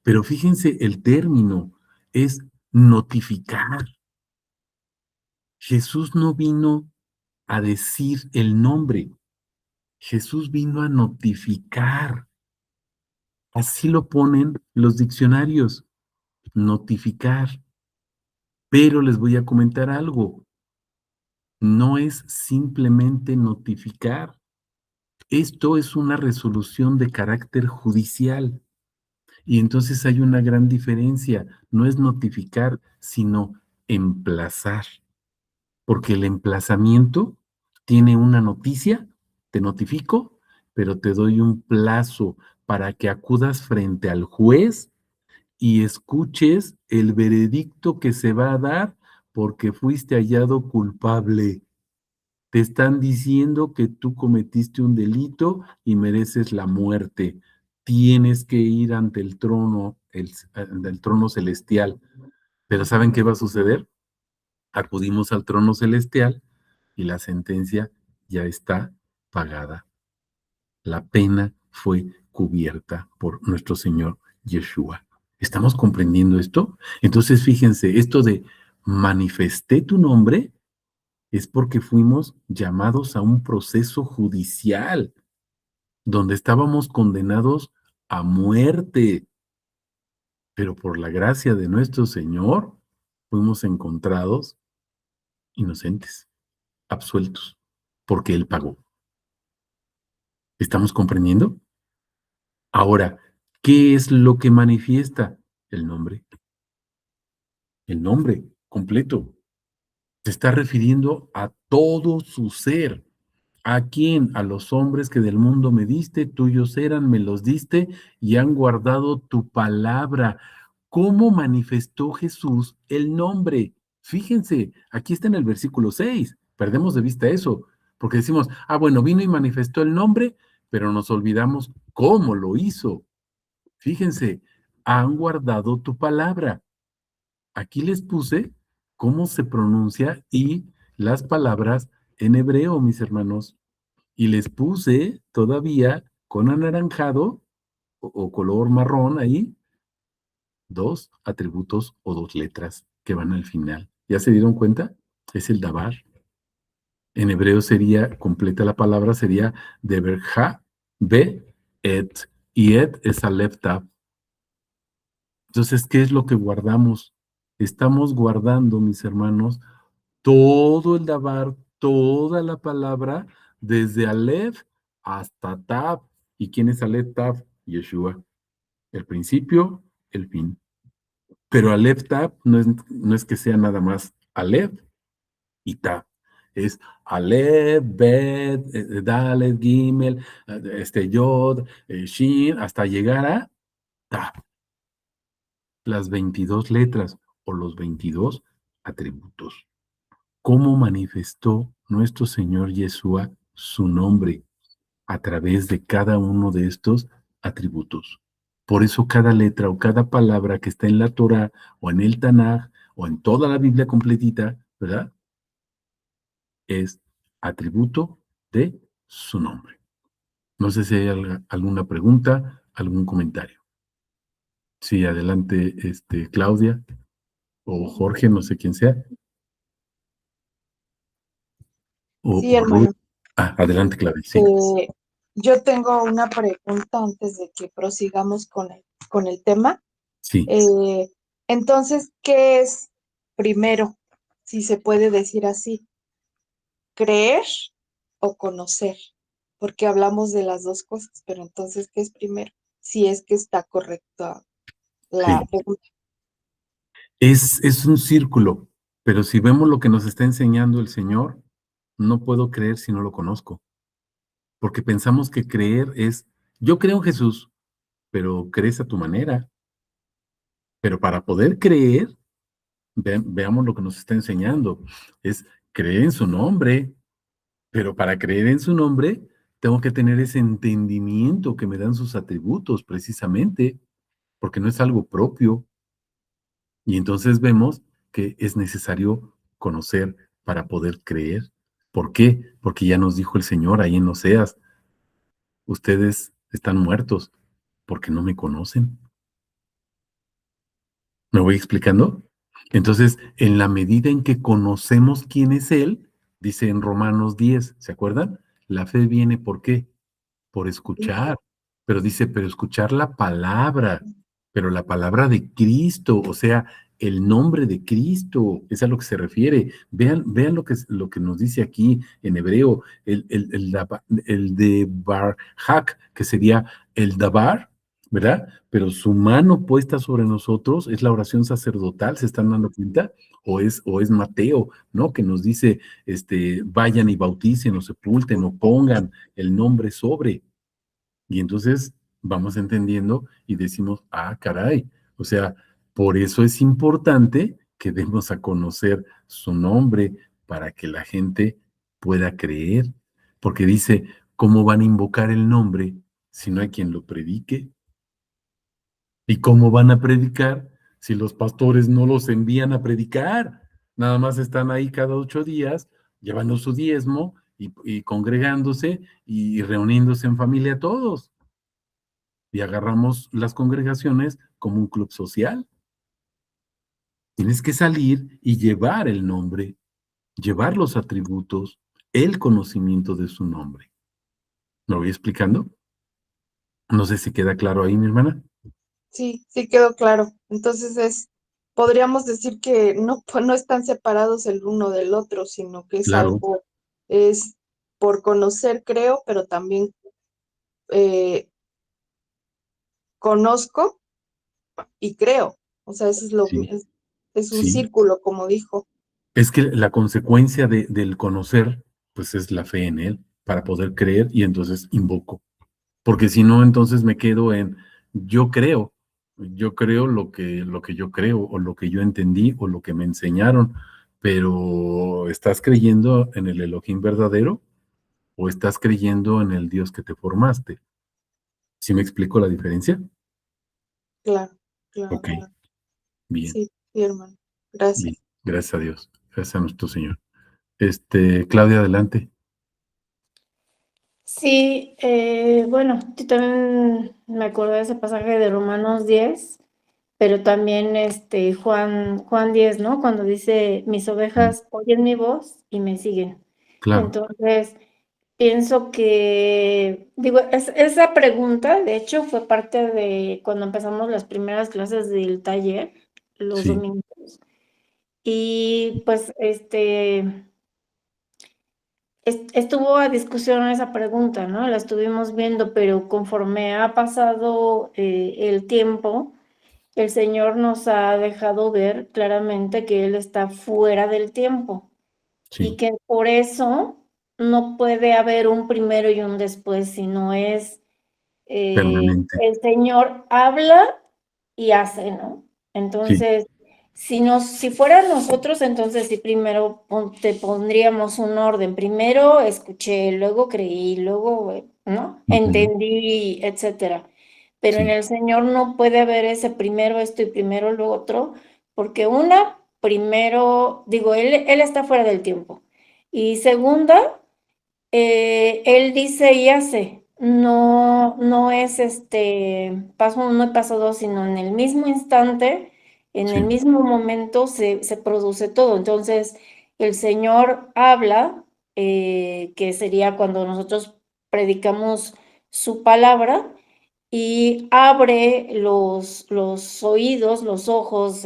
pero fíjense el término es notificar. Jesús no vino a decir el nombre, Jesús vino a notificar. Así lo ponen los diccionarios, notificar. Pero les voy a comentar algo, no es simplemente notificar. Esto es una resolución de carácter judicial. Y entonces hay una gran diferencia. No es notificar, sino emplazar. Porque el emplazamiento tiene una noticia, te notifico, pero te doy un plazo para que acudas frente al juez y escuches el veredicto que se va a dar porque fuiste hallado culpable. Te están diciendo que tú cometiste un delito y mereces la muerte. Tienes que ir ante el trono, el trono celestial. Pero ¿saben qué va a suceder? Acudimos al trono celestial y la sentencia ya está pagada. La pena fue cubierta por nuestro Señor Yeshua. ¿Estamos comprendiendo esto? Entonces, fíjense, esto de manifesté tu nombre es porque fuimos llamados a un proceso judicial donde estábamos condenados a muerte, pero por la gracia de nuestro Señor fuimos encontrados inocentes, absueltos, porque Él pagó. ¿Estamos comprendiendo? Ahora, ¿qué es lo que manifiesta? El nombre completo. Se está refiriendo a todo su ser. ¿A quién? A los hombres que del mundo me diste, tuyos eran, me los diste y han guardado tu palabra. ¿Cómo manifestó Jesús el nombre? Fíjense, aquí está en el versículo 6. Perdemos de vista eso, porque decimos, bueno, vino y manifestó el nombre, pero nos olvidamos cómo lo hizo. Fíjense, han guardado tu palabra. Aquí les puse cómo se pronuncia y las palabras en hebreo, mis hermanos. Y les puse todavía con anaranjado o color marrón ahí, dos atributos o dos letras que van al final. ¿Ya se dieron cuenta? Es el dabar. En hebreo sería, completa la palabra, sería deberja, be, et. Y et es aleph tav. Entonces, ¿qué es lo que guardamos? Estamos guardando, mis hermanos, todo el dabar, toda la palabra, desde aleph hasta tav. ¿Y quién es aleph tav? Yeshua. El principio, el fin. Pero aleph tav no es que sea nada más aleph y tav. Es aleph, bet, dalet, gimel, yod, shin, hasta llegar a tav. Las 22 letras o los 22 atributos. ¿Cómo manifestó nuestro Señor Yeshua su nombre? A través de cada uno de estos atributos. Por eso cada letra o cada palabra que está en la Torah o en el Tanaj o en toda la Biblia completita, ¿verdad? Es atributo de su nombre. No sé si hay alguna pregunta, algún comentario. Sí, adelante, Claudia o Jorge, no sé quién sea. Sí, O Ruth. hermano. Adelante, Claudia, sí. Yo tengo una pregunta antes de que prosigamos con el tema. Sí. Entonces, ¿qué es primero, si se puede decir así? ¿Creer o conocer? porque hablamos de las dos cosas, pero entonces, ¿qué es primero? Si es que está correcta la Sí, pregunta. es un círculo, pero si vemos lo que nos está enseñando el Señor, no puedo creer si no lo conozco, porque pensamos que creer es, yo creo en Jesús, pero crees a tu manera, pero para poder creer, veamos lo que nos está enseñando, es creer en su nombre, pero para creer en su nombre, tengo que tener ese entendimiento que me dan sus atributos precisamente, porque no es algo propio. Y entonces vemos que es necesario conocer para poder creer. ¿Por qué? Porque ya nos dijo el Señor ahí en Oseas, ustedes están muertos porque no me conocen. ¿Me voy explicando? Entonces, en la medida en que conocemos quién es Él, dice en Romanos 10, ¿se acuerdan? La fe viene ¿por qué? Por escuchar, pero dice, pero escuchar la palabra, pero la palabra de Cristo, o sea, el nombre de Cristo, es a lo que se refiere. Vean lo que nos dice aquí en hebreo, el de Barhak, que sería el Dabar, ¿verdad? Pero su mano puesta sobre nosotros es la oración sacerdotal, ¿se están dando cuenta? O es Mateo, ¿no? Que nos dice, vayan y bauticen o sepulten o pongan el nombre sobre. Y entonces vamos entendiendo y decimos, ah, caray, o sea, por eso es importante que demos a conocer su nombre para que la gente pueda creer, porque dice, ¿cómo van a invocar el nombre si no hay quien lo predique? ¿Y cómo van a predicar si los pastores no los envían a predicar? Nada más están ahí cada 8 días llevando su diezmo y congregándose y reuniéndose en familia todos y agarramos las congregaciones como un club social. Tienes que salir y llevar el nombre, llevar los atributos, el conocimiento de su nombre. ¿Me voy explicando? No sé si queda claro ahí, mi hermana. Sí, sí quedó claro. Entonces podríamos decir que no, pues no están separados el uno del otro, sino que es Claro, algo, es por conocer, creo, pero también eh, conozco y creo. O sea, eso es sí, es un sí. círculo, como dijo. Es que la consecuencia del conocer, pues es la fe en él, para poder creer y entonces invoco. Porque si no, entonces me quedo en yo creo, yo creo lo que yo creo, o lo que yo entendí, o lo que me enseñaron, pero ¿estás creyendo en el Elohim verdadero o estás creyendo en el Dios que te formaste? ¿Sí me explico la diferencia? Claro, claro, Ok, claro. bien, Sí, sí, hermano. Gracias. bien. Gracias a Dios. Gracias a nuestro Señor. Claudia, adelante. Sí, bueno, yo también me acuerdo de ese pasaje de Romanos 10, pero también Juan 10, ¿no? Cuando dice, mis Mm, ovejas oyen mi voz y me siguen. claro, Entonces, pienso que, digo, esa pregunta, de hecho, fue parte de cuando empezamos las primeras clases del taller, los sí, domingos. Y pues, estuvo a discusión esa pregunta, ¿no? La estuvimos viendo, pero conforme ha pasado el tiempo, el Señor nos ha dejado ver claramente que Él está fuera del tiempo y sí, que por eso no puede haber un primero y un después, sino es permanente. el Señor habla y hace, ¿no? Sí, Entonces, si fuera nosotros, entonces sí primero te pondríamos un orden. Primero escuché, luego creí, luego, ¿no? ujú, Entendí, etcétera. Pero en sí, el Señor no puede haber ese primero esto y primero lo otro, porque primero, digo, Él está fuera del tiempo. Y segunda, él dice y hace. No, no es paso uno y paso dos, sino en el mismo instante, en el sí, mismo momento se produce todo. Entonces, el Señor habla, que sería cuando nosotros predicamos su palabra, y abre los oídos, los ojos,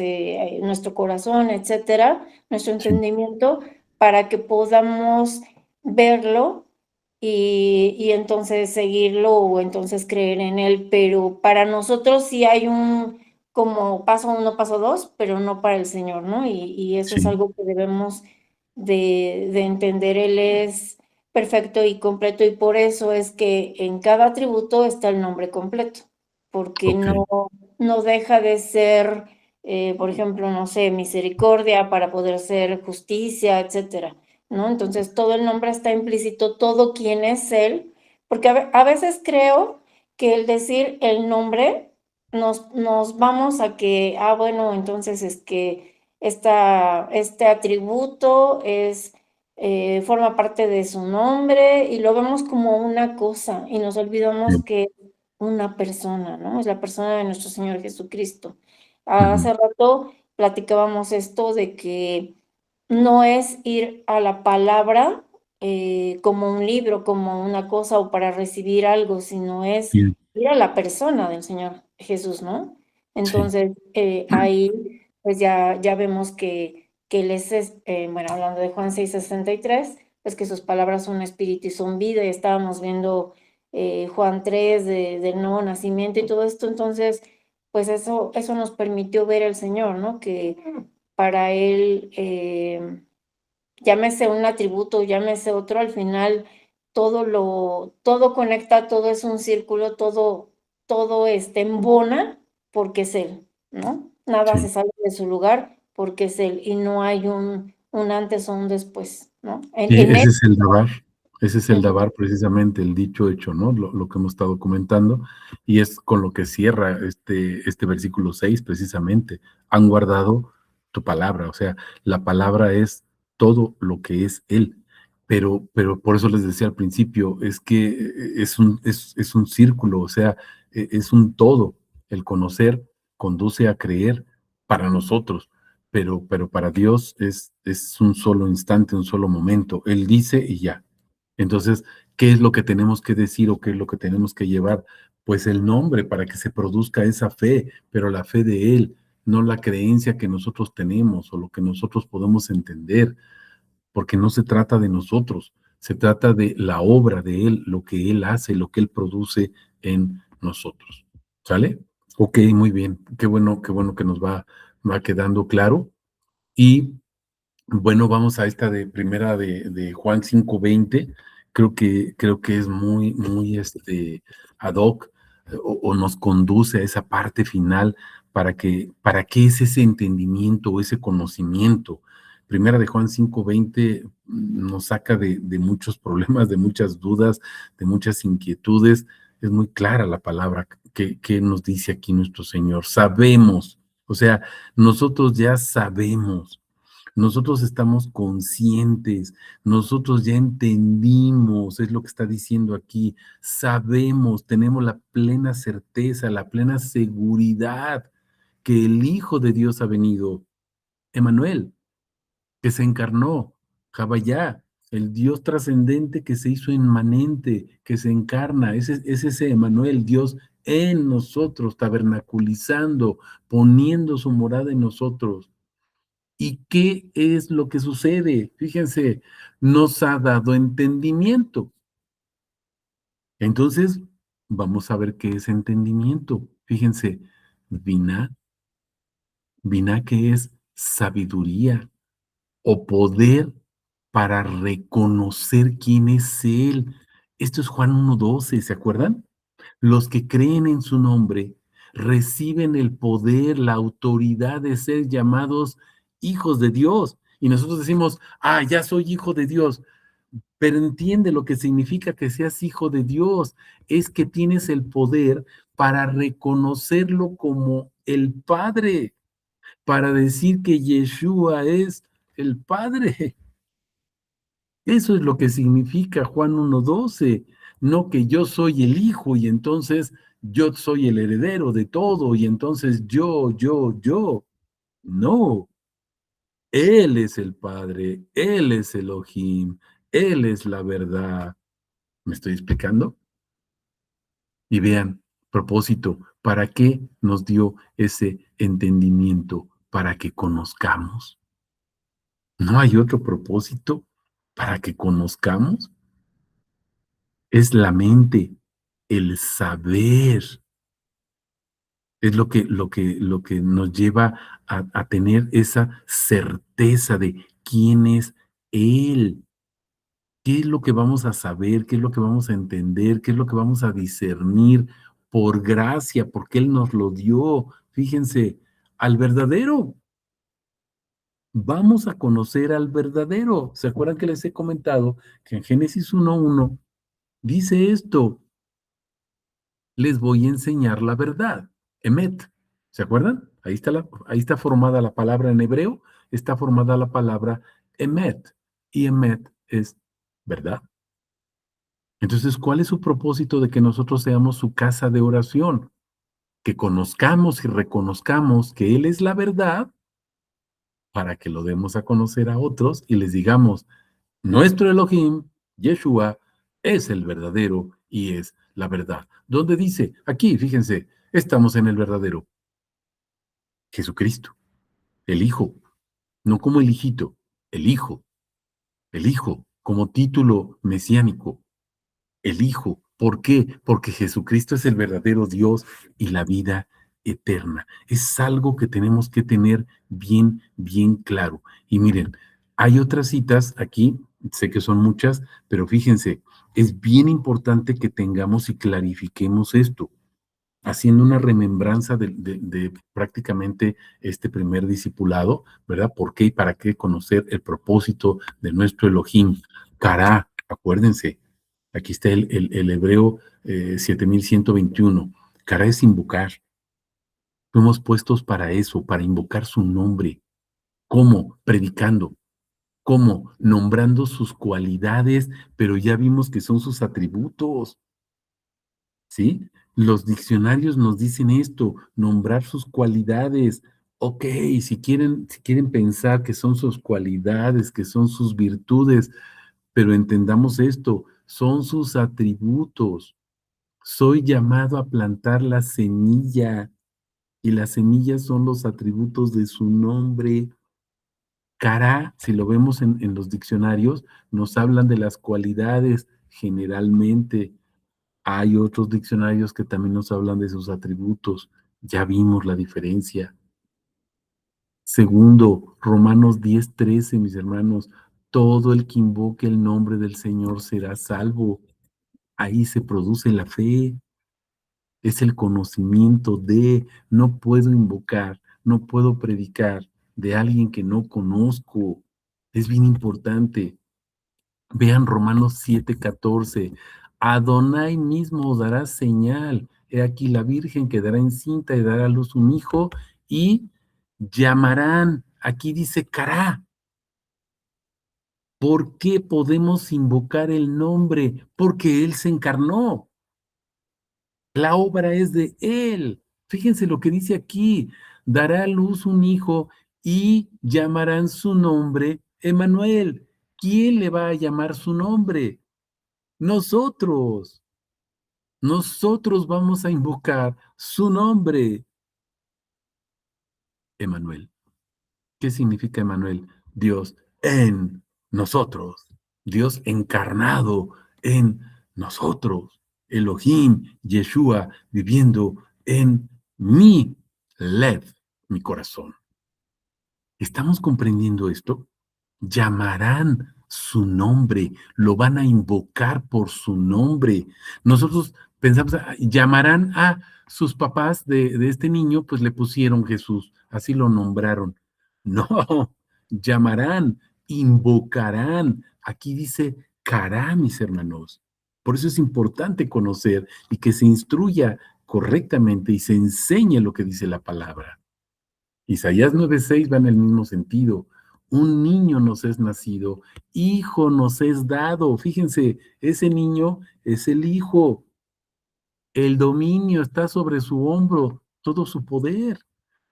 nuestro corazón, etcétera, nuestro sí, entendimiento, para que podamos verlo y entonces seguirlo o entonces creer en él, pero para nosotros sí hay un como paso uno, paso dos, pero no para el Señor, ¿no? Y eso es Sí, algo que debemos de entender. Él es perfecto y completo, y por eso es que en cada atributo está el nombre completo, porque ok, no deja de ser, por ejemplo, no sé, misericordia para poder ser justicia, etcétera, ¿no? Entonces, todo el nombre está implícito, todo quién es Él, porque a veces creo que el decir el nombre nos vamos a que, bueno, entonces es que este atributo forma parte de su nombre y lo vemos como una cosa y nos olvidamos sí, que es una persona, ¿no? Es la persona de nuestro Señor Jesucristo. ujú, Hace rato platicábamos esto de que no es ir a la palabra, como un libro, como una cosa o para recibir algo, sino es bien, ir a la persona del Señor Jesús, ¿no? sí, Entonces, ahí, pues, ya vemos que Él bueno, hablando de Juan 6:63, pues, que sus palabras son espíritu y son vida, y estábamos viendo, Juan 3 del nuevo nacimiento y todo esto. Entonces, pues, eso nos permitió ver al Señor, ¿no? Que para Él, llámese un atributo, llámese otro, al final todo conecta, todo es un círculo, todo, embona porque es Él, ¿no? Nada se sí. sale de su lugar porque es Él, y no hay un antes o un después, ¿no? Y En ese medio. es el dabar, ese es el Ujú, dabar, precisamente, el dicho hecho, ¿no? Lo que hemos estado comentando, y es con lo que cierra este versículo 6 precisamente. Han guardado tu palabra, o sea, la palabra es todo lo que es Él. Pero por eso les decía al principio, es que es un círculo, o sea, es un todo. El conocer conduce a creer para nosotros, pero para Dios es un solo instante, un solo momento. Él dice y ya. Entonces, ¿qué es lo que tenemos que decir o qué es lo que tenemos que llevar? Pues el nombre para que se produzca esa fe, pero la fe de Él, no la creencia que nosotros tenemos o lo que nosotros podemos entender, porque no se trata de nosotros, se trata de la obra de Él, lo que Él hace, lo que Él produce en nosotros. ¿Sale? Ok, muy bien. Qué bueno que nos va quedando claro. Y bueno, vamos a esta de primera de Juan 5:20. Creo que es muy ad hoc, o nos conduce a esa parte final para que es ese entendimiento o ese conocimiento. Primera de Juan 5:20 nos saca de muchos problemas, de muchas dudas, de muchas inquietudes. Es muy clara la palabra que nos dice aquí nuestro Señor. Sabemos, o sea, nosotros ya sabemos, nosotros estamos conscientes, nosotros ya entendimos, es lo que está diciendo aquí, sabemos, tenemos la plena certeza, la plena seguridad que el Hijo de Dios ha venido, Emanuel, que se encarnó, Jabayá, el Dios trascendente que se hizo inmanente, que se encarna, es ese Emanuel, Dios en nosotros, tabernaculizando, poniendo su morada en nosotros. ¿Y qué es lo que sucede? Fíjense, nos ha dado entendimiento. Entonces, vamos a ver qué es entendimiento. Fíjense, Binah, Binah que es sabiduría o poder para reconocer quién es Él. Esto es Juan 1:12, ¿se acuerdan? Los que creen en su nombre reciben el poder, la autoridad de ser llamados hijos de Dios. Y nosotros decimos, ya soy hijo de Dios, pero entiende lo que significa que seas hijo de Dios. Es que tienes el poder para reconocerlo como el Padre, para decir que Yeshua es el Padre. Eso es lo que significa Juan 1:12, no que yo soy el hijo y entonces yo soy el heredero de todo y entonces yo. No, Él es el Padre, Él es Elohim, Él es la verdad. ¿Me estoy explicando? Y vean, propósito, ¿para qué nos dio ese entendimiento? Para que conozcamos. ¿No hay otro propósito para que conozcamos? es la mente, el saber. Es lo que nos lleva a tener esa certeza de quién es Él, qué es lo que vamos a saber, qué es lo que vamos a entender, qué es lo que vamos a discernir por gracia, porque Él nos lo dio. Fíjense, al verdadero. Vamos a conocer al verdadero. ¿Se acuerdan que les he comentado que en Génesis 1:1 dice esto? Les voy a enseñar la verdad. Emet. ¿Se acuerdan? Ahí está formada la palabra en hebreo, está formada la palabra emet. Y emet es verdad. Entonces, ¿cuál es su propósito de que nosotros seamos su casa de oración? Que conozcamos y reconozcamos que Él es la verdad para que lo demos a conocer a otros y les digamos, nuestro Elohim, Yeshua, es el verdadero y es la verdad. ¿Dónde dice? Aquí, fíjense, estamos en el verdadero. Jesucristo, el Hijo, no como el hijito, el Hijo, el Hijo, como título mesiánico, el Hijo. ¿Por qué? Porque Jesucristo es el verdadero Dios y la vida eterna. Es algo que tenemos que tener bien, bien claro. Y miren, hay otras citas aquí, sé que son muchas, pero fíjense, es bien importante que tengamos y clarifiquemos esto, haciendo una remembranza de prácticamente este primer discipulado, ¿verdad? ¿Por qué y para qué conocer el propósito de nuestro Elohim? Cará, acuérdense, aquí está el hebreo 7121. Cará es invocar. Fuimos puestos para eso, para invocar su nombre. ¿Cómo? Predicando. ¿Cómo? Nombrando sus cualidades, pero ya vimos que son sus atributos. ¿Sí? Los diccionarios nos dicen esto, nombrar sus cualidades. Ok, si quieren pensar que son sus cualidades, que son sus virtudes, pero entendamos esto, son sus atributos. Soy llamado a plantar la semilla y las semillas son los atributos de su nombre. Cara, si lo vemos en los diccionarios, nos hablan de las cualidades generalmente. Hay otros diccionarios que también nos hablan de sus atributos. Ya vimos la diferencia. Segundo, Romanos 10:13, mis hermanos, todo el que invoque el nombre del Señor será salvo. Ahí se produce la fe, es el conocimiento de, no puedo invocar, no puedo predicar de alguien que no conozco. Es bien importante. Vean Romanos 7:14. Adonai mismo os dará señal. He aquí la Virgen quedará encinta y dará a luz un hijo y llamarán. Aquí dice Cará. ¿Por qué podemos invocar el nombre? Porque Él se encarnó. La obra es de Él. Fíjense lo que dice aquí. Dará a luz un hijo y llamarán su nombre Emanuel. ¿Quién le va a llamar su nombre? Nosotros, nosotros vamos a invocar su nombre, Emanuel. ¿Qué significa Emanuel? Dios en nosotros, Dios encarnado en nosotros, Elohim, Yeshua, viviendo en mi lev, mi corazón. ¿Estamos comprendiendo esto? Llamarán su nombre, lo van a invocar por su nombre. Nosotros pensamos, llamarán a sus papás de este niño, pues le pusieron Jesús, así lo nombraron. No, llamarán, invocarán. Aquí dice cará, mis hermanos. Por eso es importante conocer y que se instruya correctamente y se enseñe lo que dice la palabra. Isaías 9:6 va en el mismo sentido. Un niño nos es nacido, hijo nos es dado. Fíjense, ese niño es el hijo. El dominio está sobre su hombro, todo su poder.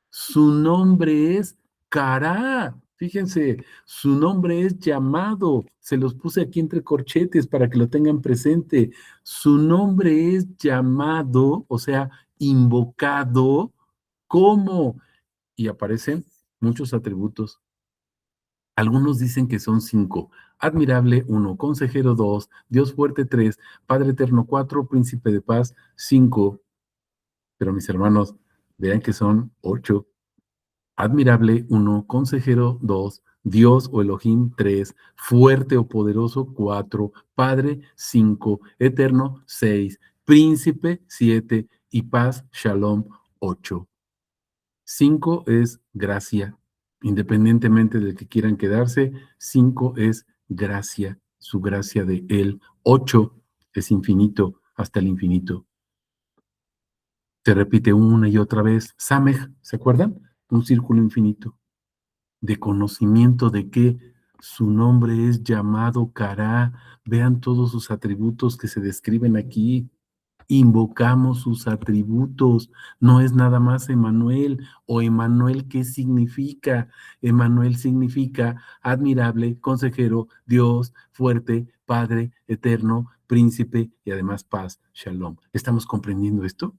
Su nombre es Cará. Fíjense, su nombre es llamado. Se los puse aquí entre corchetes para que lo tengan presente. Su nombre es llamado, o sea, invocado como y aparecen muchos atributos. Algunos dicen que son 5, admirable 1, consejero 2, Dios fuerte 3, Padre eterno 4, príncipe de paz 5. Pero mis hermanos, vean que son 8. Admirable 1, consejero 2, Dios o Elohim 3, fuerte o poderoso 4, Padre 5, eterno 6, príncipe 7 y paz, Shalom 8. 5 es gracia. Independientemente de que quieran quedarse, 5 es gracia, su gracia de Él. 8 es infinito, hasta el infinito. Se repite una y otra vez. Samej, ¿se acuerdan? Un círculo infinito de conocimiento de que su nombre es llamado Cará. Vean todos sus atributos que se describen aquí. Invocamos sus atributos. No es nada más Emanuel. O Emanuel, ¿qué significa? Emanuel significa admirable, consejero, Dios, fuerte, Padre, eterno, príncipe y además paz, Shalom. ¿Estamos comprendiendo esto?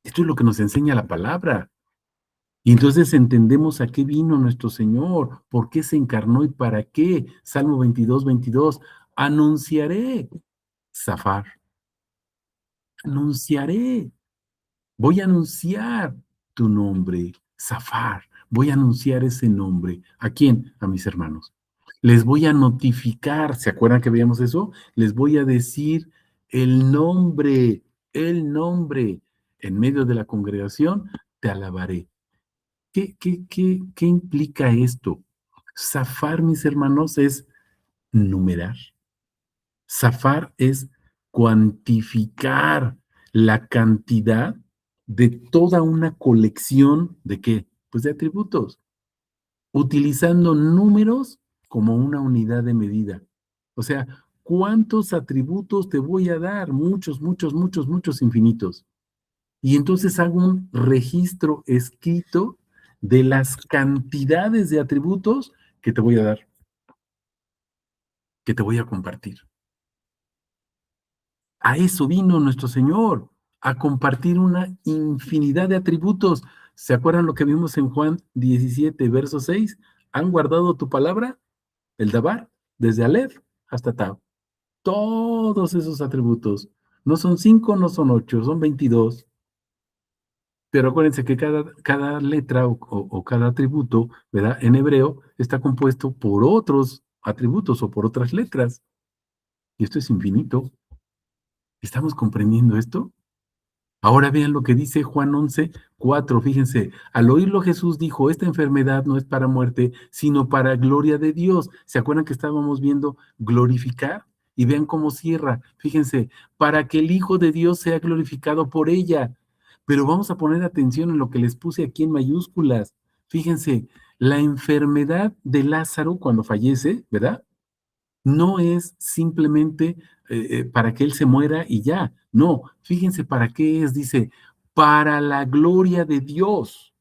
Esto es lo que nos enseña la palabra. Y entonces entendemos a qué vino nuestro Señor, por qué se encarnó y para qué. Salmo 22, 22. Anunciaré, Zafar, anunciaré. Voy a anunciar tu nombre, Zafar. Voy a anunciar ese nombre. ¿A quién? A mis hermanos. Les voy a notificar, ¿se acuerdan que veíamos eso? Les voy a decir el nombre, el nombre. En medio de la congregación te alabaré. ¿Qué implica esto? Zafar, mis hermanos, es numerar. Zafar es cuantificar la cantidad de toda una colección de ¿qué? Pues de atributos, utilizando números como una unidad de medida. O sea, ¿cuántos atributos te voy a dar? Muchos, muchos, muchos, muchos infinitos. Y entonces hago un registro escrito de las cantidades de atributos que te voy a dar, que te voy a compartir. A eso vino nuestro Señor, a compartir una infinidad de atributos. ¿Se acuerdan lo que vimos en Juan 17, verso 6? ¿Han guardado tu palabra? El Dabar, desde Aleph hasta Tab. Todos esos atributos. No son 5, no son 8, son 22. Pero acuérdense que cada letra o cada atributo, ¿verdad? En hebreo está compuesto por otros atributos o por otras letras. Y esto es infinito. ¿Estamos comprendiendo esto? Ahora vean lo que dice Juan 11, 4. Fíjense, al oírlo Jesús dijo, esta enfermedad no es para muerte, sino para gloria de Dios. ¿Se acuerdan que estábamos viendo glorificar? Y vean cómo cierra. Fíjense, para que el Hijo de Dios sea glorificado por ella. Pero vamos a poner atención en lo que les puse aquí en mayúsculas. Fíjense, la enfermedad de Lázaro cuando fallece, ¿verdad? No es simplemente para que él se muera y ya. No, fíjense para qué es, dice, para la gloria de Dios.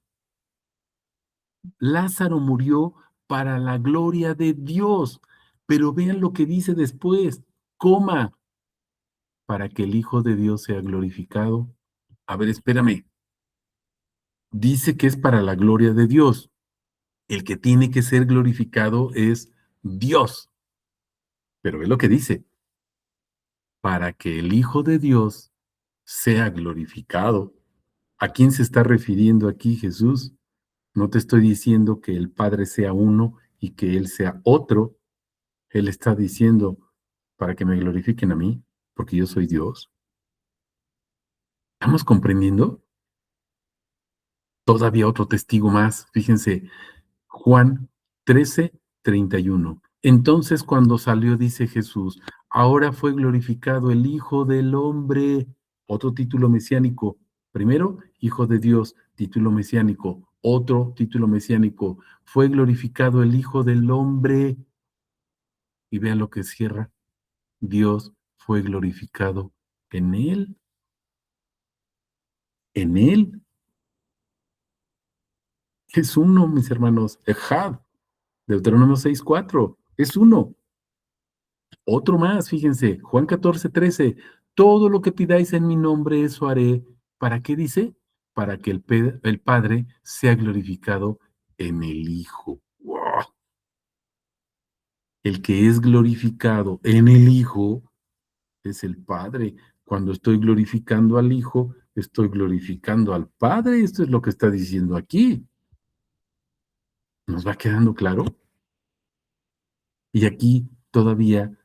Lázaro murió para la gloria de Dios. Pero vean lo que dice después, coma, para que el Hijo de Dios sea glorificado. A ver, espérame. Dice que es para la gloria de Dios. El que tiene que ser glorificado es Dios. Pero ve lo que dice, para que el Hijo de Dios sea glorificado. ¿A quién se está refiriendo aquí Jesús? No te estoy diciendo que el Padre sea uno y que Él sea otro. Él está diciendo para que me glorifiquen a mí, porque yo soy Dios. ¿Estamos comprendiendo? Todavía otro testigo más. Fíjense, Juan 13, 31. Entonces cuando salió, dice Jesús, ahora fue glorificado el Hijo del Hombre, otro título mesiánico. Primero, Hijo de Dios, título mesiánico. Otro título mesiánico, fue glorificado el Hijo del Hombre. Y vean lo que cierra. Dios fue glorificado en él. En él. Es uno, mis hermanos. Ejad. Deuteronomio 6:4. Es uno. Otro más, fíjense, Juan 14, 13. Todo lo que pidáis en mi nombre, eso haré. ¿Para qué dice? Para que el Padre sea glorificado en el Hijo. ¡Wow! El que es glorificado en el Hijo es el Padre. Cuando estoy glorificando al Hijo, estoy glorificando al Padre. Esto es lo que está diciendo aquí. ¿Nos va quedando claro? Y aquí todavía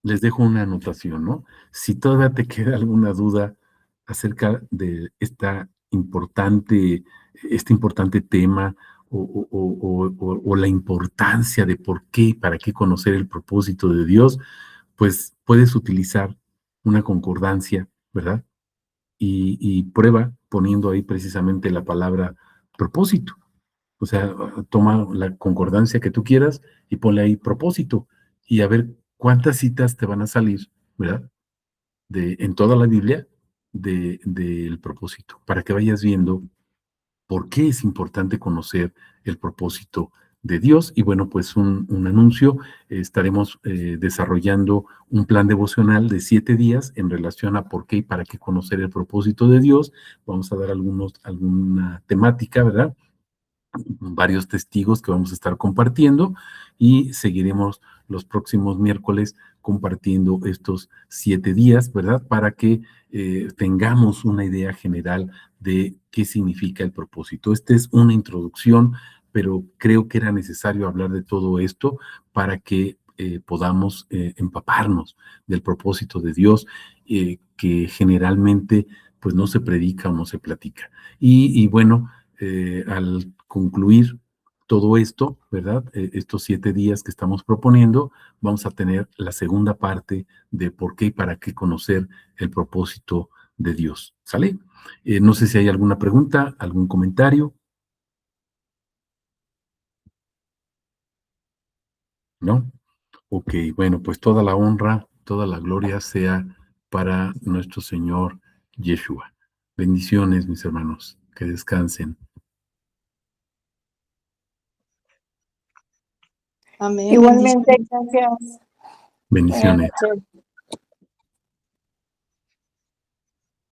les dejo una anotación, ¿no? Si todavía te queda alguna duda acerca de este importante tema o la importancia de por qué y para qué conocer el propósito de Dios, pues puedes utilizar una concordancia, ¿verdad? Y prueba poniendo ahí precisamente la palabra propósito. O sea, toma la concordancia que tú quieras y ponle ahí propósito y a ver cuántas citas te van a salir, ¿verdad? En toda la Biblia del propósito, para que vayas viendo por qué es importante conocer el propósito de Dios. Y bueno, pues un anuncio, estaremos desarrollando un plan devocional de 7 días en relación a por qué y para qué conocer el propósito de Dios. Vamos a dar alguna temática, ¿verdad? Varios testigos que vamos a estar compartiendo y seguiremos los próximos miércoles compartiendo estos 7 días, ¿verdad? Para que tengamos una idea general de qué significa el propósito. Esta es una introducción, pero creo que era necesario hablar de todo esto para que podamos empaparnos del propósito de Dios, que generalmente pues no se predica o no se platica. Y bueno, al concluir todo esto, ¿verdad? Estos 7 días que estamos proponiendo, vamos a tener la segunda parte de por qué y para qué conocer el propósito de Dios. ¿Sale? No sé si hay alguna pregunta, algún comentario. ¿No? Ok, bueno, pues toda la honra, toda la gloria sea para nuestro Señor Yeshua. Bendiciones, mis hermanos, que descansen. Amén. Igualmente, Bendiciones. gracias. Buenas Bendiciones. noches.